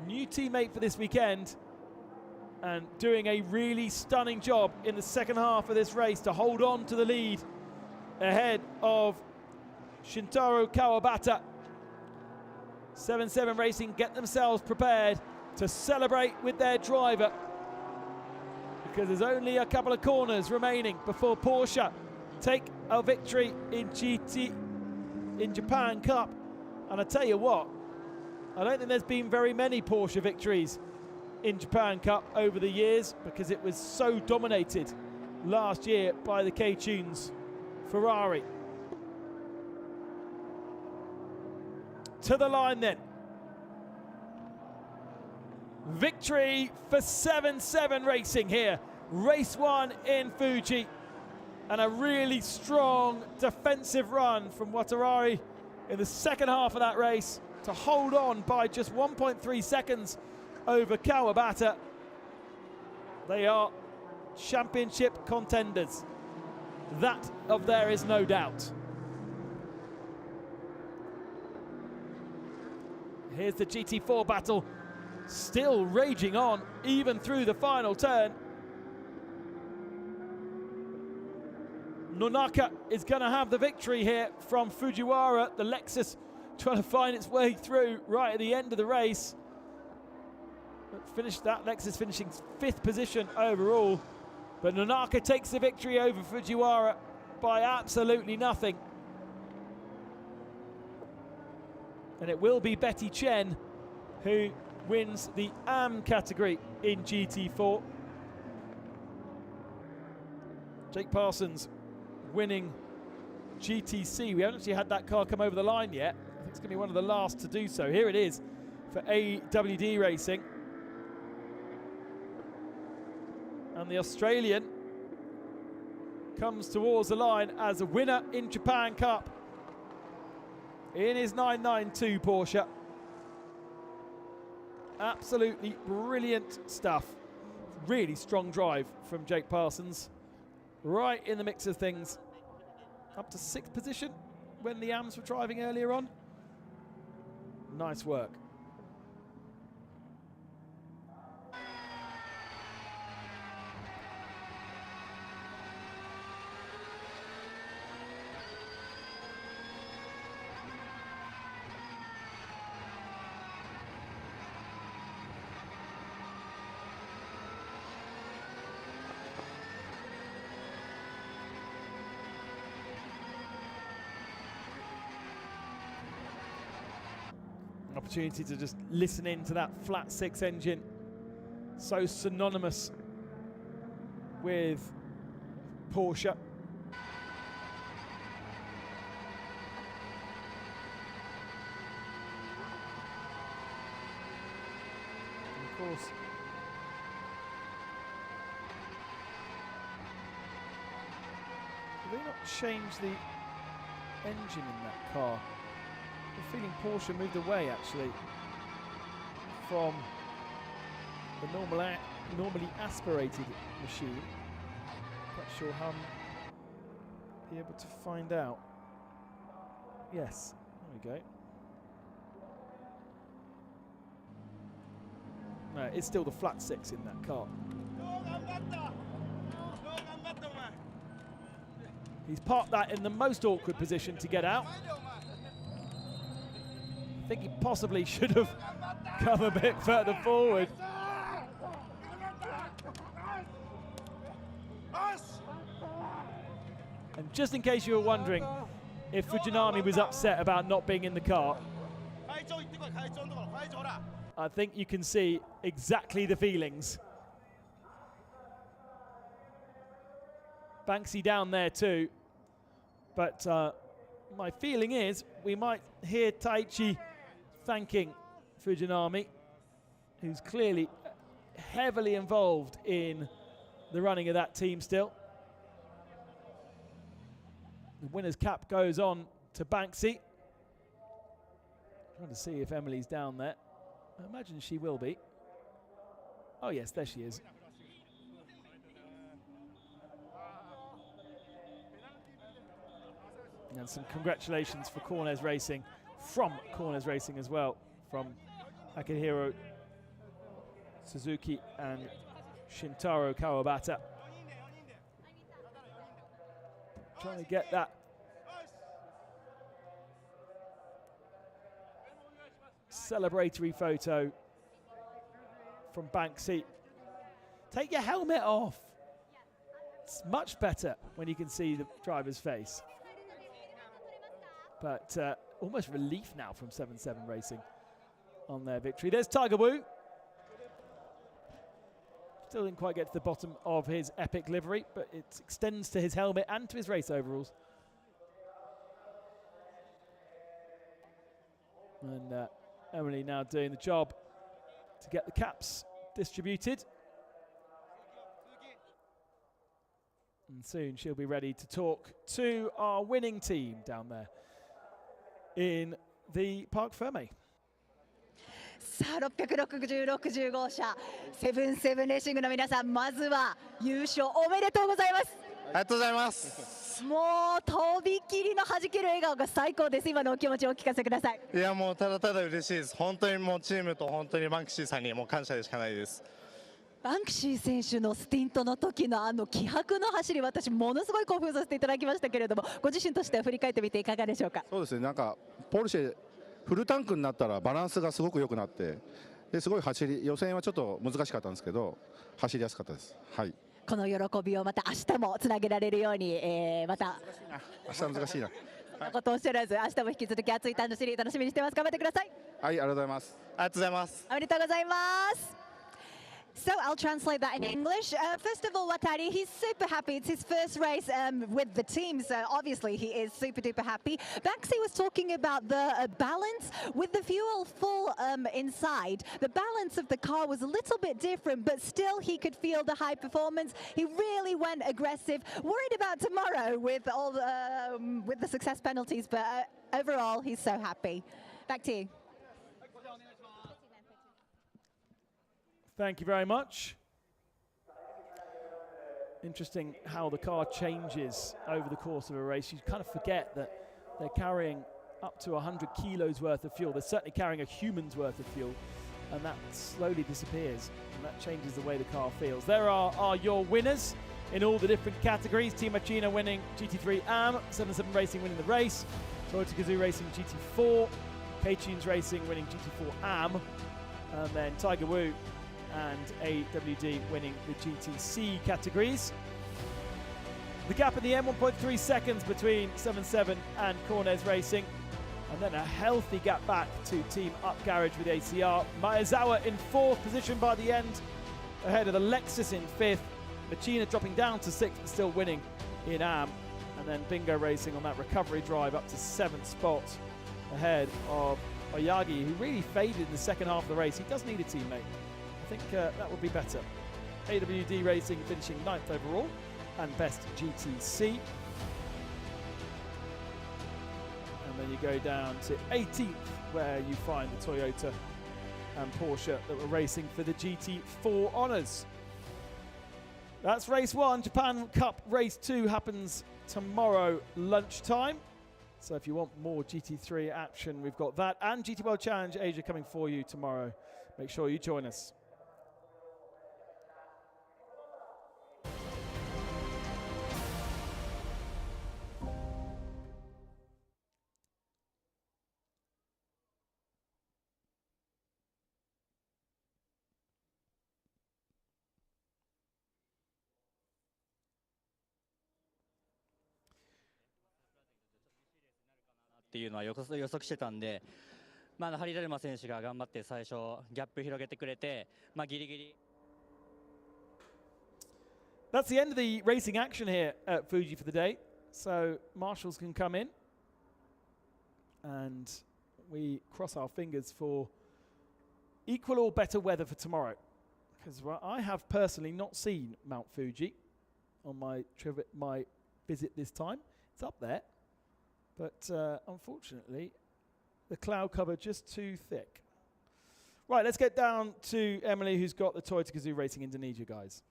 New teammate for this weekend, and doing a really stunning job in the second half of this race to hold on to the lead ahead of Shintaro Kawabata. 7-7 Racing get themselves prepared to celebrate with their driver, because there's only a couple of corners remaining before Porsche take a victory in Japan Cup. And I tell you what, I don't think there's been very many Porsche victories in Japan Cup over the years, because it was so dominated last year by the K-Tunes Ferrari. To the line then. Victory for 7-7 Racing here. Race 1 in Fuji. And a really strong defensive run from Watanabe in the second half of that race to hold on by just 1.3 seconds over Kawabata. They are championship contenders. That of there is no doubt. Here's the GT4 battle, still raging on even through the final turn. Nonaka is going to have the victory here from Fujiwara. The Lexus trying to find its way through right at the end of the race. Finished that, Lexus finishing 5th position overall. But Nonaka takes the victory over Fujiwara by absolutely nothing. And it will be Betty Chen who wins the AM category in GT4. Jake Parsons winning GTC. We haven't actually had that car come over the line yet. I think it's going to be one of the last to do so. Here it is for AWD Racing. And the Australian comes towards the line as a winner in Japan Cup in his 992 Porsche. Absolutely brilliant stuff. Really strong drive from Jake Parsons. Right in the mix of things. Up to 6th position when the AMs were driving earlier on. Nice work. Opportunity to just listen in to that flat 6 engine, so synonymous with Porsche. And of course, did they not change the engine in that car? I'm feeling Porsche moved away actually from the normally aspirated machine. Quite sure how I'm be able to find out. Yes, there we go. No, it's still the flat 6 in that car. He's parked that in the most awkward position to get out. I think he possibly should have come a bit further forward. And just in case you were wondering if Fujinami was upset about not being in the car, I think you can see exactly the feelings. Banksy down there too, but my feeling is we might hear Taichi thanking Fujinami, who's clearly heavily involved in the running of that team still. The winner's cap goes on to Banksy. Trying to see if Emily's down there. I imagine she will be. Oh yes, there she is. And some congratulations for Corners Racing, from Corners Racing as well, from Akihiro Suzuki and Shintaro Kawabata. Trying to get that celebratory photo from Banksy. Take your helmet off. It's much better when you can see the driver's face. But almost relief now from 7-7 Racing on their victory. There's Tiger Wu. Still didn't quite get to the bottom of his epic livery, but it extends to his helmet and to his race overalls. And Emily now doing the job to get the caps distributed. And soon she'll be ready to talk to our winning team down there in the Parc Fermé. さあ666号車77レーシングの皆さん、まずは優勝おめでとうございます。ありがとうございます。もうとびきりの弾ける笑顔が最高です。今のお気持ちをお聞かせください。いやもうただただ嬉しいです。本当にもうチームと本当にバンクシーさんにもう感謝でしかないです。バンクシー選手のスティントの時の気迫の走り、私ものすごい興奮させていただきましたけれども、ご自身としては振り返ってみていかがでしょうか。そうですね、なんかポルシェフルタンクになったらバランスがすごく良くなって、ですごい走り、予選はちょっと難しかったんですけど走りやすかったです。はい。この喜びをまた明日もつなげられるように、また明日難しいな。ことをおっしゃらず、明日も引き続き熱いタンドシリー楽しみにしてます。頑張ってください。はい、ありがとうございます。ありがとうございます。おめでとうございます。So I'll translate that in English. First of all, Watari, he's super happy. It's his first race with the team, so obviously he is super duper happy. Banksy was talking about the balance with the fuel full inside. The balance of the car was a little bit different, but still he could feel the high performance. He really went aggressive. Worried about tomorrow with all with the success penalties, but overall he's so happy. Back to you. Thank you very much. Interesting how the car changes over the course of a race. You kind of forget that they're carrying up to 100 kilos worth of fuel. They're certainly carrying a human's worth of fuel, and that slowly disappears, and that changes the way the car feels. There are your winners in all the different categories. Team Machina winning GT3 AM, 77 Racing winning the race, Toyota Gazoo Racing GT4, K-Tunes Racing winning GT4 AM, and then Tiger Wu and AWD winning the GTC categories. The gap in the end, 1.3 seconds between 7-7 and Corners Racing. And then a healthy gap back to Team Up Garage with ACR. Maezawa in 4th position by the end, ahead of the Lexus in 5th. Machina dropping down to 6th, but still winning in AM. And then Bingo Racing on that recovery drive up to 7th spot, ahead of Oyagi, who really faded in the second half of the race. He does need a teammate. I think that would be better. AWD Racing finishing 9th overall and best GTC. And then you go down to 18th, where you find the Toyota and Porsche that were racing for the GT4 honours. That's race 1. Japan Cup race 2 happens tomorrow lunchtime. So if you want more GT3 action, we've got that. And GT World Challenge Asia coming for you tomorrow. Make sure you join us. ハリダルマ選手が頑張って最初ギャップ広げてくれて、ギリギリ。That's the end of the racing action here at Fuji for the day. So marshals can come in, and we cross our fingers for equal or better weather for tomorrow. Because I have personally not seen Mount Fuji on my visit this time. It's up there, but unfortunately, the cloud cover just too thick. Right, let's get down to Emily, who's got the Toyota Gazoo Racing Indonesia, guys.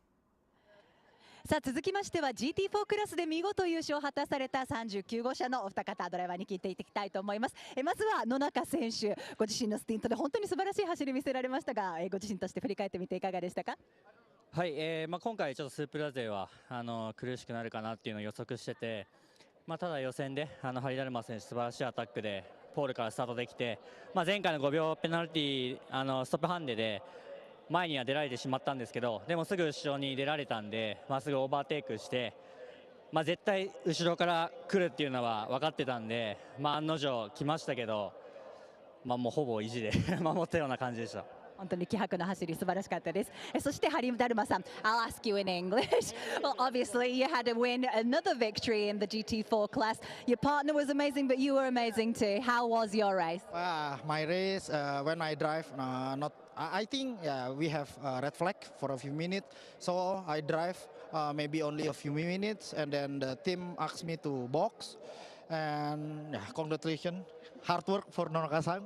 さあ続きましては GT4 クラスで見事優勝を果たされた39号車のお二方ドライバーに聞いていきたいと思います。まずは野中選手、ご自身のスティントで本当に素晴らしい走り見せられましたが、ご自身として振り返ってみていかがでしたか？はい、今回ちょっとスープラ勢は苦しくなるかなっていうのを予測してて、ただ予選でハリダルマ選手素晴らしいアタックでポールからスタートできて、前回の5秒ペナルティストップハンデで前には出られてしまったんですけど、でもすぐ後ろに出られたんで、すぐオーバーテイクして、絶対後ろから来るっていうのは分かってたんで、案の定来ましたけど、もうほぼ意地で守ったような感じでした。本当に気迫の走り素晴らしかったです。そしてハリダルマさん、I'll ask you in English. Well, obviously you had to win another victory in the GT4 class. Your partner was amazing, but you were amazing too. How was your race? My race, when I drive, I think we have a red flag for a few minutes. So I drive maybe only a few minutes, and then the team asked me to box. And congratulations, hard work for Nonaka-san.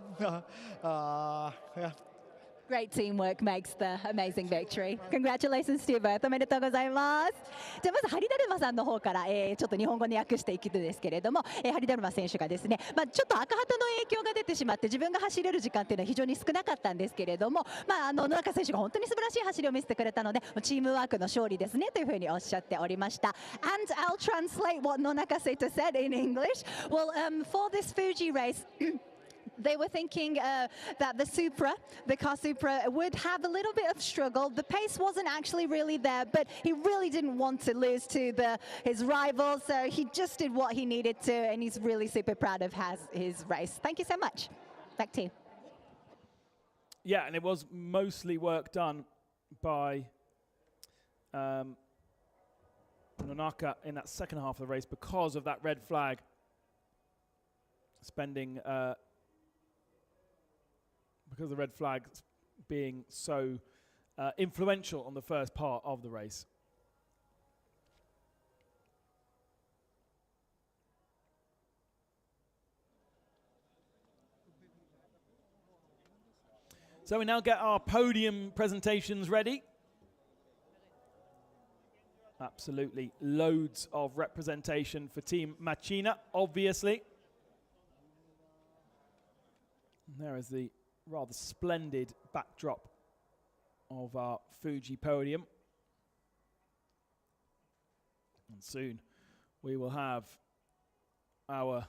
Great teamwork makes the amazing victory. Congratulations to you both. おめでとうございます。じゃあまずハリダルマさんの方から、ちょっと日本語に訳していくとですけれども、ハリダルマ選手がですね、ちょっと赤旗の影響が出てしまって自分が走れる時間っていうのは非常に少なかったんですけれども、野中選手が本当に素晴らしい走りを見せてくれたので、チームワークの勝利ですねというふうにおっしゃっておりました。And I'll translate what Nonaka-san said in English. Well, for this Fuji race, they were thinking that the car Supra would have a little bit of struggle. The pace wasn't actually really there, but he really didn't want to lose to his rivals, so he just did what he needed to, and he's really super proud of his race. Thank you so much. Back to you. Yeah, and it was mostly work done by Nonaka in that second half of the race because of that red flag. Because the red flag being so influential on the first part of the race. So we now get our podium presentations ready. Absolutely loads of representation for Team Machina, obviously. And there is the rather splendid backdrop of our Fuji podium. And soon we will have our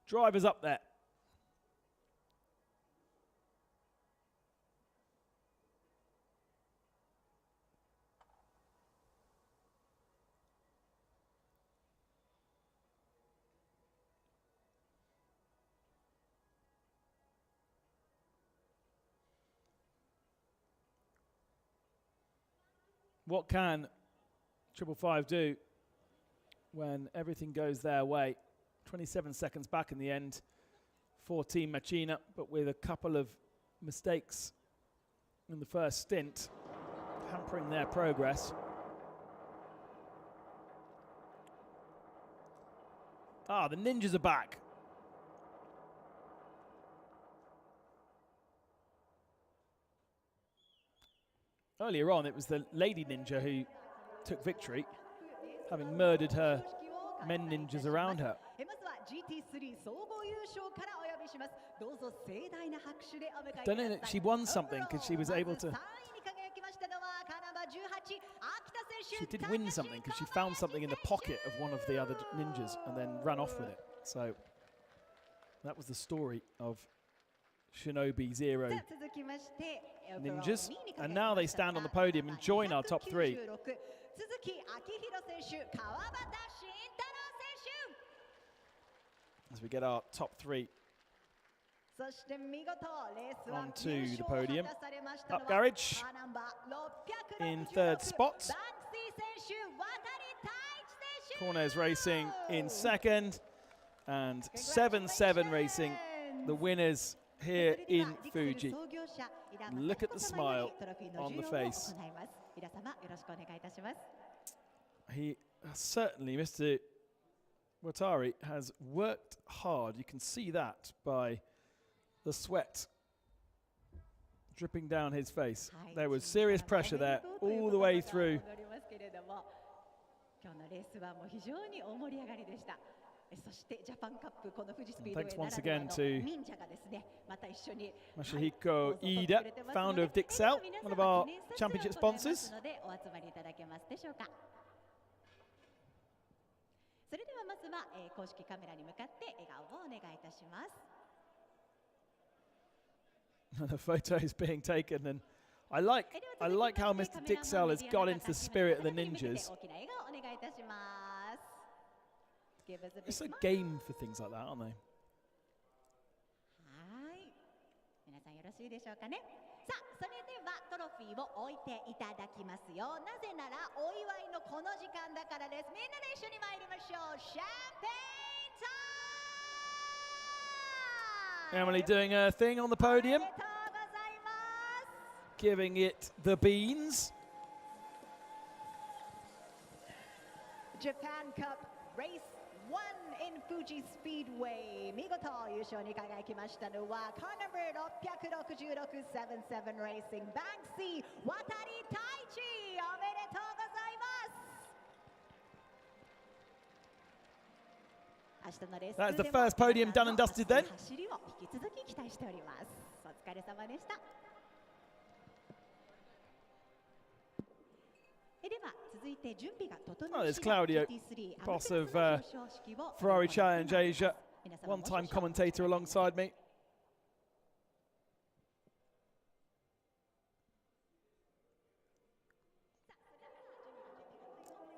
drivers up there. What can 555 do when everything goes their way? 27 seconds back in the end for Team Machina, but with a couple of mistakes in the first stint, hampering their progress. The ninjas are back. Earlier on, it was the lady ninja who took victory, having murdered her men ninjas around her. Don't know if she won something because she was able to. She did win something because she found something in the pocket of one of the other ninjas and then ran off with it. So that was the story of Shinobi Zero ninjas, and now they stand on the podium and join our top three. As we get our top three onto the podium. Up garage in third spot. Corners Racing in second, and 7-7 Racing, the winners here in Fuji. Look at the smile on the face. He certainly, Mr. Watari, has worked hard. You can see that by the sweat dripping down his face. There was serious pressure there all the way through. And thanks once again to Masahiko Ida, founder of Dixel, one of our championship sponsors. The photo is being taken, and I like how Mr. Dixel has got into the spirit of the ninjas. It's a game for things like that, aren't they? Emily doing her thing on the podium, giving it the beans. Japan Cup race 1 in Fuji Speedway. 見事優勝に輝きましたのは car number 666-77 Racing Banksy Watari Taichi. おめでとうございます。 That's the first podium done and dusted then. Oh, there's Claudio, boss of Ferrari Challenge Asia, one-time commentator alongside me.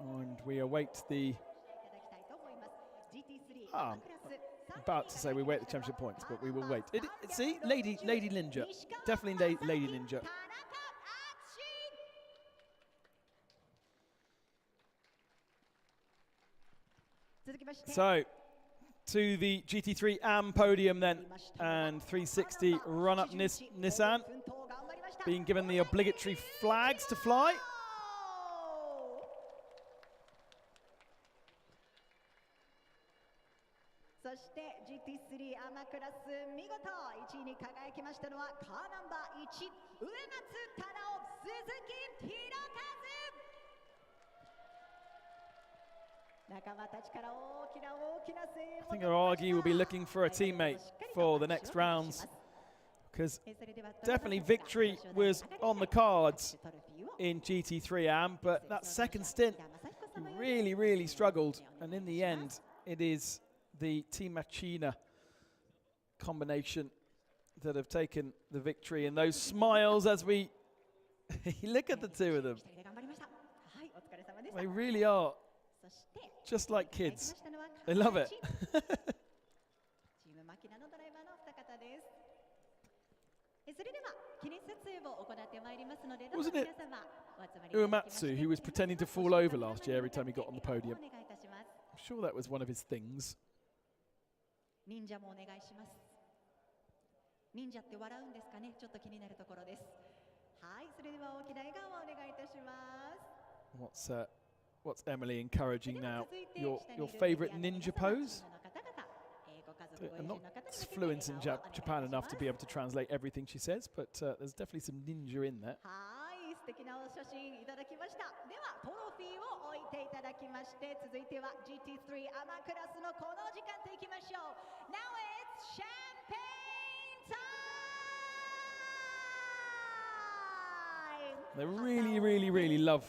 And we await the... about to say we wait the championship points, but we will wait. See, Lady Ninja, definitely Lady Ninja. So, to the GT3 AM podium then, and 360 run-up Nissan, being given the obligatory flags to fly. I think Aragi will be looking for a teammate for the next rounds, because definitely victory was on the cards in GT3 AM, but that second stint really struggled, and in the end it is the Team Machina combination that have taken the victory, and those smiles as we look at the two of them. They really are just like kids. They love it. Wasn't it Uematsu who was pretending to fall over last year every time he got on the podium? I'm sure that was one of his things. What's Emily encouraging now? Your favorite ninja pose? I'm not fluent in Japan enough to be able to translate everything she says, but there's definitely some ninja in there. Now it's champagne time! They really love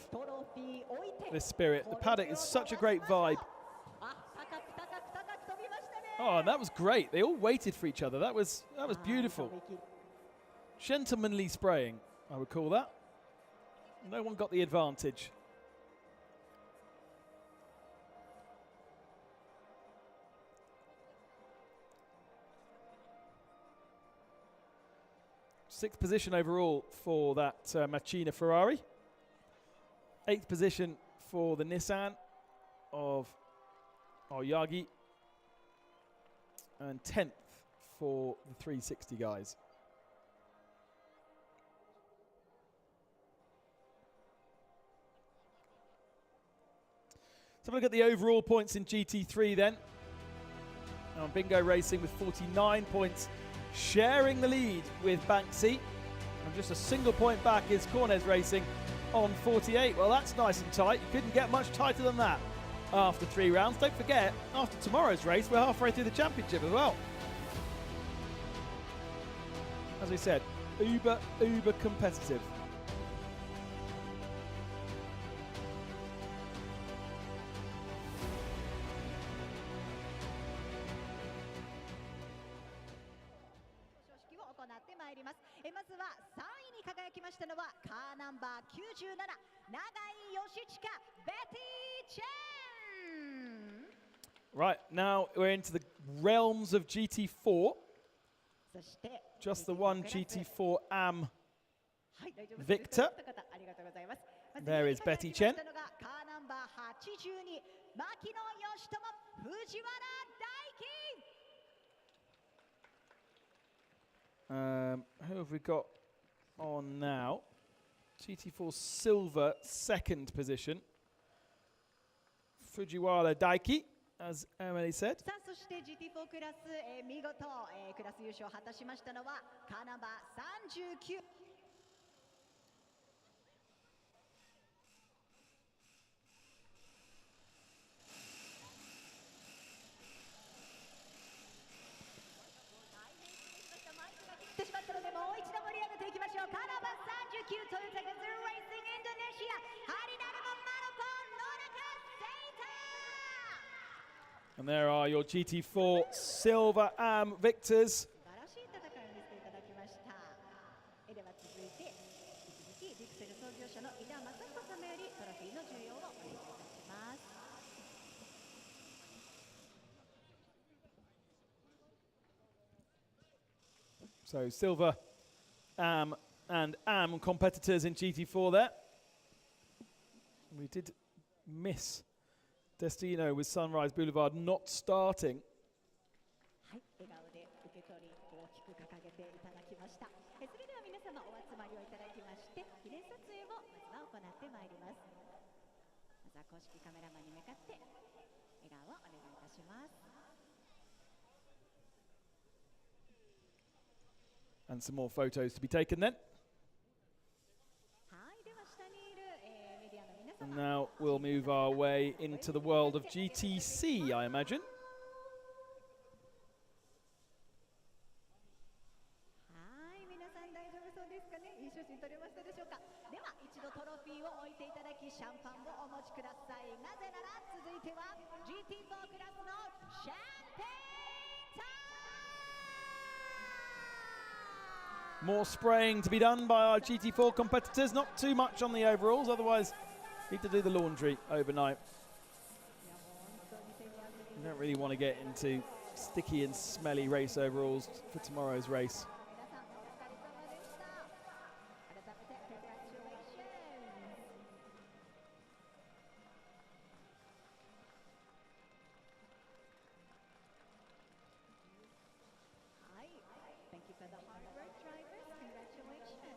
this spirit. The paddock is such a great vibe. Oh, and that was great. They all waited for each other. That was beautiful. Gentlemanly spraying, I would call that. No one got the advantage. 6th position overall for that Machina Ferrari. 8th position for the Nissan of Oyagi. And 10th for the 360 guys. So look at the overall points in GT3 then. Now Bingo Racing with 49 points, sharing the lead with Banksy. And just a single point back is Cornez Racing on 48. Well, that's nice and tight. You couldn't get much tighter than that after 3 rounds. Don't forget, after tomorrow's race, we're halfway through the championship as well. As we said, uber competitive. Right, now we're into the realms of GT4. Just the one GT4 AM Victor. There is Betty Chen. Who have we got on now? GT4 Silver, 2nd position. Fujiwara Daiki, as Emily said. さあそして GT4 クラス、見事、クラス優勝を果たしましたのはカーナンバー39。ってしまったのでもう一度盛り上げていきましょう。カーナンバー39トヨタガズーレーシングインドネシアハリダルモマロコ野中セイタ。 And there are your GT4 Silver AM Victors. 素晴らしい戦いを見せていただきました。では続いて引き続きディクセル操縦者の井田雅彦様よりトロフィーの授与をお願いいたします。 So Silver AM and AM competitors in GT4 there. We did miss Destino with Sunrise Boulevard not starting. はい、笑顔で受け取り大きく掲げていただきました。それでは皆様お集まりをいただきまして記念撮影をまずは行ってまいります。まずは公式カメラマンに向かって笑顔をお願いいたします。 And some more photos to be taken then. はい、では下にいる、メディアの皆様。 And now we'll move our way into the world of GTC, I imagine. はい、皆さん大丈夫そうですかね。いい写真撮れましたでしょうか。では一度トロフィーを置いていただきシャンパンをお持ちください。なぜなら続いては GT4 クラスのシャンペーンタイム。 More spraying to be done by our GT4 competitors. Not too much on the overalls, otherwise need to do the laundry overnight. You don't really want to get into sticky and smelly race overalls for tomorrow's race. Thank you for the hard work, drivers. Congratulations.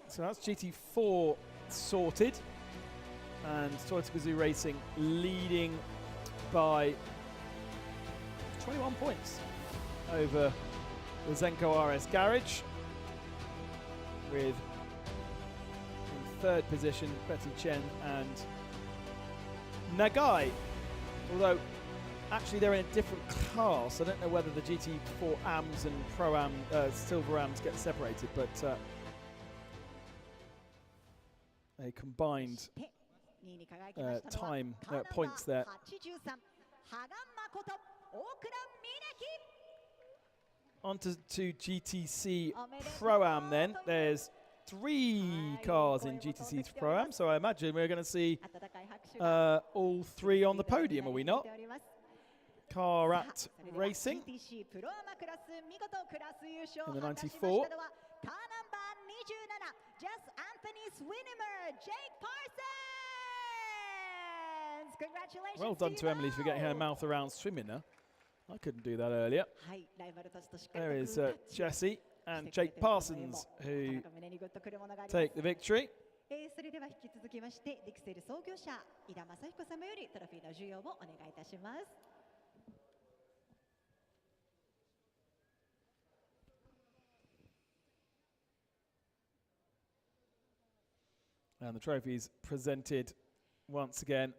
So that's GT4 sorted, and Toyota Gazoo Racing leading by 21 points over the Zenko RS Garage, with in 3rd position Betty Chen and Nagai, although actually they're in a different class. I don't know whether the GT4 AMs and Pro-Am, Silver AMs get separated, but a combined time points there. On to GTC Pro-Am then. There's 3 cars in GTC Pro-Am, so I imagine we're going to see all 3 on the podium, are we not? car at racing GTC プロアマクラス見事クラス優勝を in the 果たしまし 94. たのはカーナンバー27 Just Anthony Swinimer Jake Parsons. Congratulations. Well done to Emily for getting her mouth around swimming there. I couldn't do that earlier. There is Jesse and Jake Parsons who take the victory. それでは引き続きましてディクセル創業者井田正彦様よりトロフィーの授与をお願いいたします。And the trophies presented once again.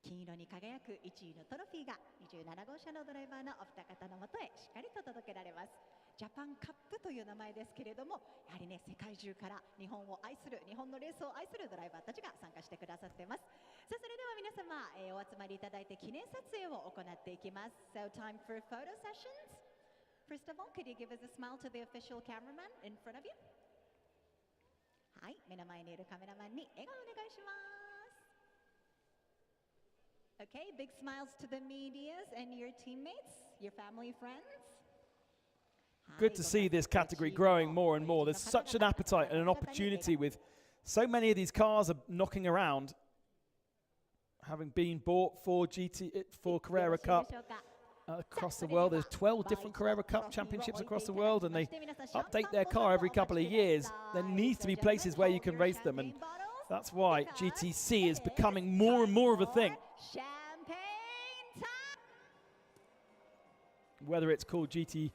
金色に輝く1位のトロフィーが27号車のドライバーのお二方のもとへしっかりと届けられます。ジャパンカップという名前ですけれども、やはりね世界中から日本を愛する、日本のレースを愛するドライバーたちが参加してくださっています。さあそれでは皆様、お集まりいただいて記念撮影を行っていきます。So time for photo sessions. First of all, could you give us a smile to the official cameraman in front of you? はい、目の前にいるカメラマンに笑顔お願いします。Okay, big smiles to the medias and your teammates, your family, friends. Good to see this category growing more and more. There's such an appetite and an opportunity with so many of these cars are knocking around, having been bought for Carrera Cup across the world. There's 12 different Carrera Cup championships across the world, and they update their car every couple of years. There needs to be places where you can race them, and that's why GTC is becoming more and more of a thing. Whether it's called GTC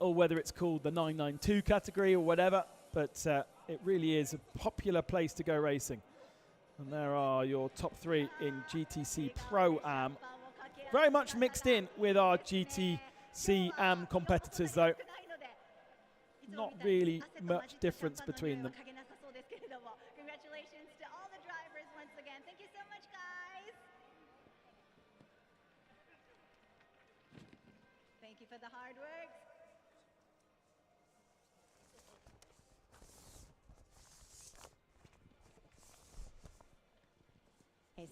or whether it's called the 992 category or whatever, but it really is a popular place to go racing. And there are your top three in GTC Pro-Am. Very much mixed in with our GTC Am competitors though. Not really much difference between them. Congratulations to all the drivers once again. Thank you so much, guys. Thank you for the hard work.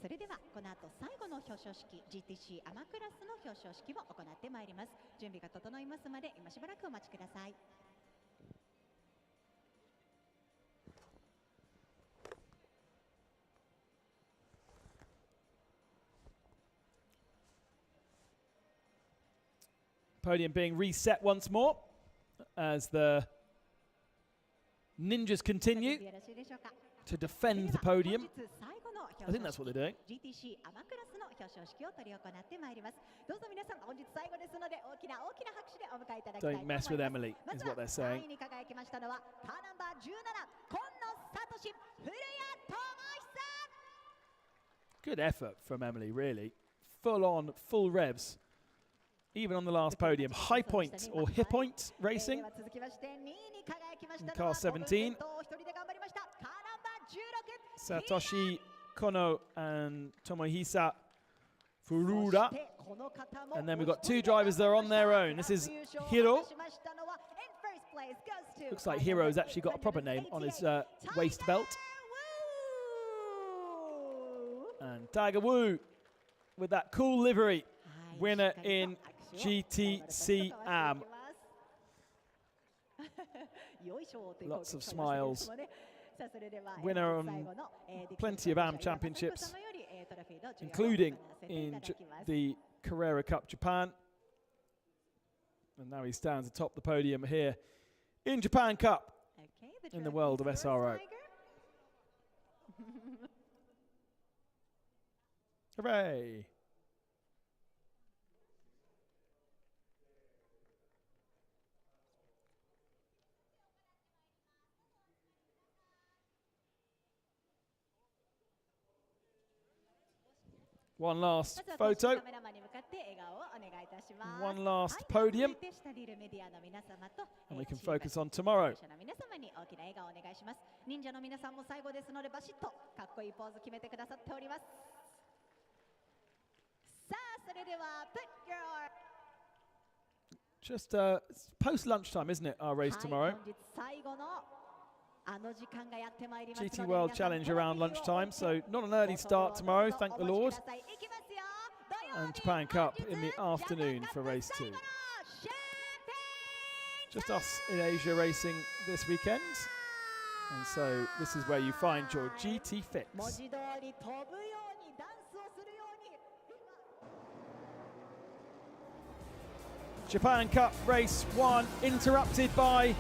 それではこの後最後の表彰式 GTC アマクラスの表彰式を行ってまいります。準備が整いますまで今しばらくお待ちください。Podium being reset once more as the Ninjas continue to defend the podium. I think that's what they're doing. GTC アマクラスの表彰式を執り行ってまいります。どうぞ皆さん本日最後ですので大きな拍手でお迎えいただきたいと思い Don't ます。 mess with Emily, is what they're 3 saying. 位に輝きましたのはカーナンバー17今野聡古谷智久。 Good effort from Emily, really. Full on, full revs. Even on the last podium. High point or high point racing. 続きまして2位に輝きました In のは car 17. 一人で頑張りましたカーナンバー16 Satoshi Kono and Tomohisa Furuda. And then we've got two drivers that are on their own. This is Hiro. Looks like Hiro's actually got a proper name on his waist belt. And Tiger Wu with that cool livery. Winner in GTC Am. Lots of smiles. Winner on plenty of Am championships, including in the Carrera Cup Japan. And now he stands atop the podium here in Japan Cup in the world of SRO. Hooray! One last photo. One last podium. And we can focus on tomorrow. 皆様に大きな笑顔をお願いします。忍者の皆さんも最後ですのでバシッとかっこいいポーズ決めてくださっております。さあそれでは Put your Just post lunchtime, isn't it? Our race tomorrow. 本日最後のあの時間がやってまいりますので GT World Challenge around lunchtime, so not an early start tomorrow, thank the Lord. いきますよ。土曜 and Japan Cup in the afternoon for race 2. Just us in Asia racing this weekend. And so this is where you find your GT fix. Japan Cup race 1 interrupted by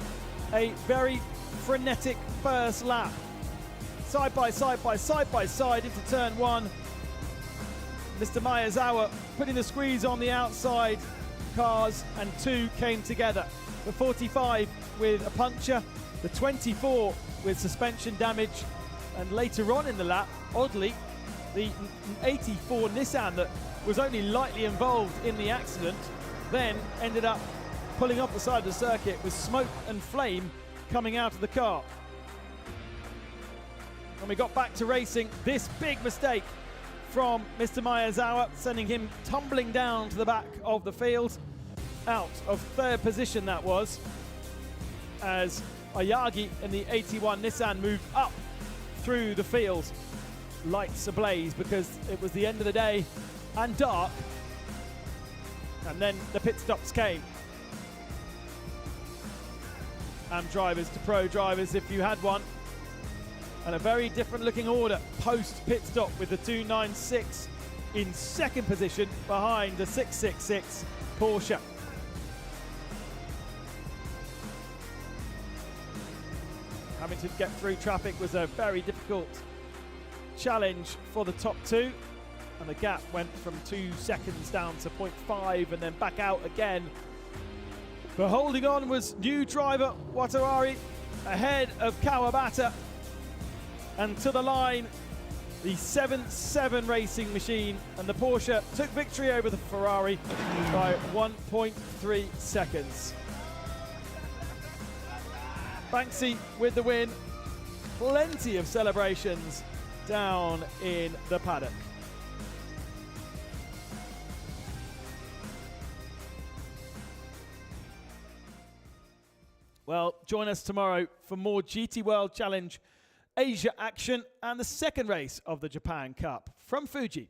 a very frenetic first lap. Side by side into turn 1. Mr. Miyazawa putting the squeeze on the outside cars, and 2 came together. The 45 with a puncture, the 24 with suspension damage, and later on in the lap, oddly, the 84 Nissan that was only lightly involved in the accident then ended up pulling off the side of the circuit with smoke and flame coming out of the car. When we got back to racing, this big mistake from Mr. Miyazawa, sending him tumbling down to the back of the field, out of 3rd position that was, as Ayagi in the 81 Nissan moved up through the field, lights ablaze because it was the end of the day and dark, and then the pit stops came. Am drivers to pro drivers if you had one, and a very different looking order post pit stop with the 296 in 2nd position behind the 666 Porsche. Having to get through traffic was a very difficult challenge for the top 2, and the gap went from 2 seconds down to 0.5 and then back out again. But holding on was new driver Watari ahead of Kawabata, and to the line the 7-7 racing machine, and the Porsche took victory over the Ferrari by 1.3 seconds. Banksy with the win. Plenty of celebrations down in the paddock. Well, join us tomorrow for more GT World Challenge Asia action and the 2nd race of the Japan Cup from Fuji.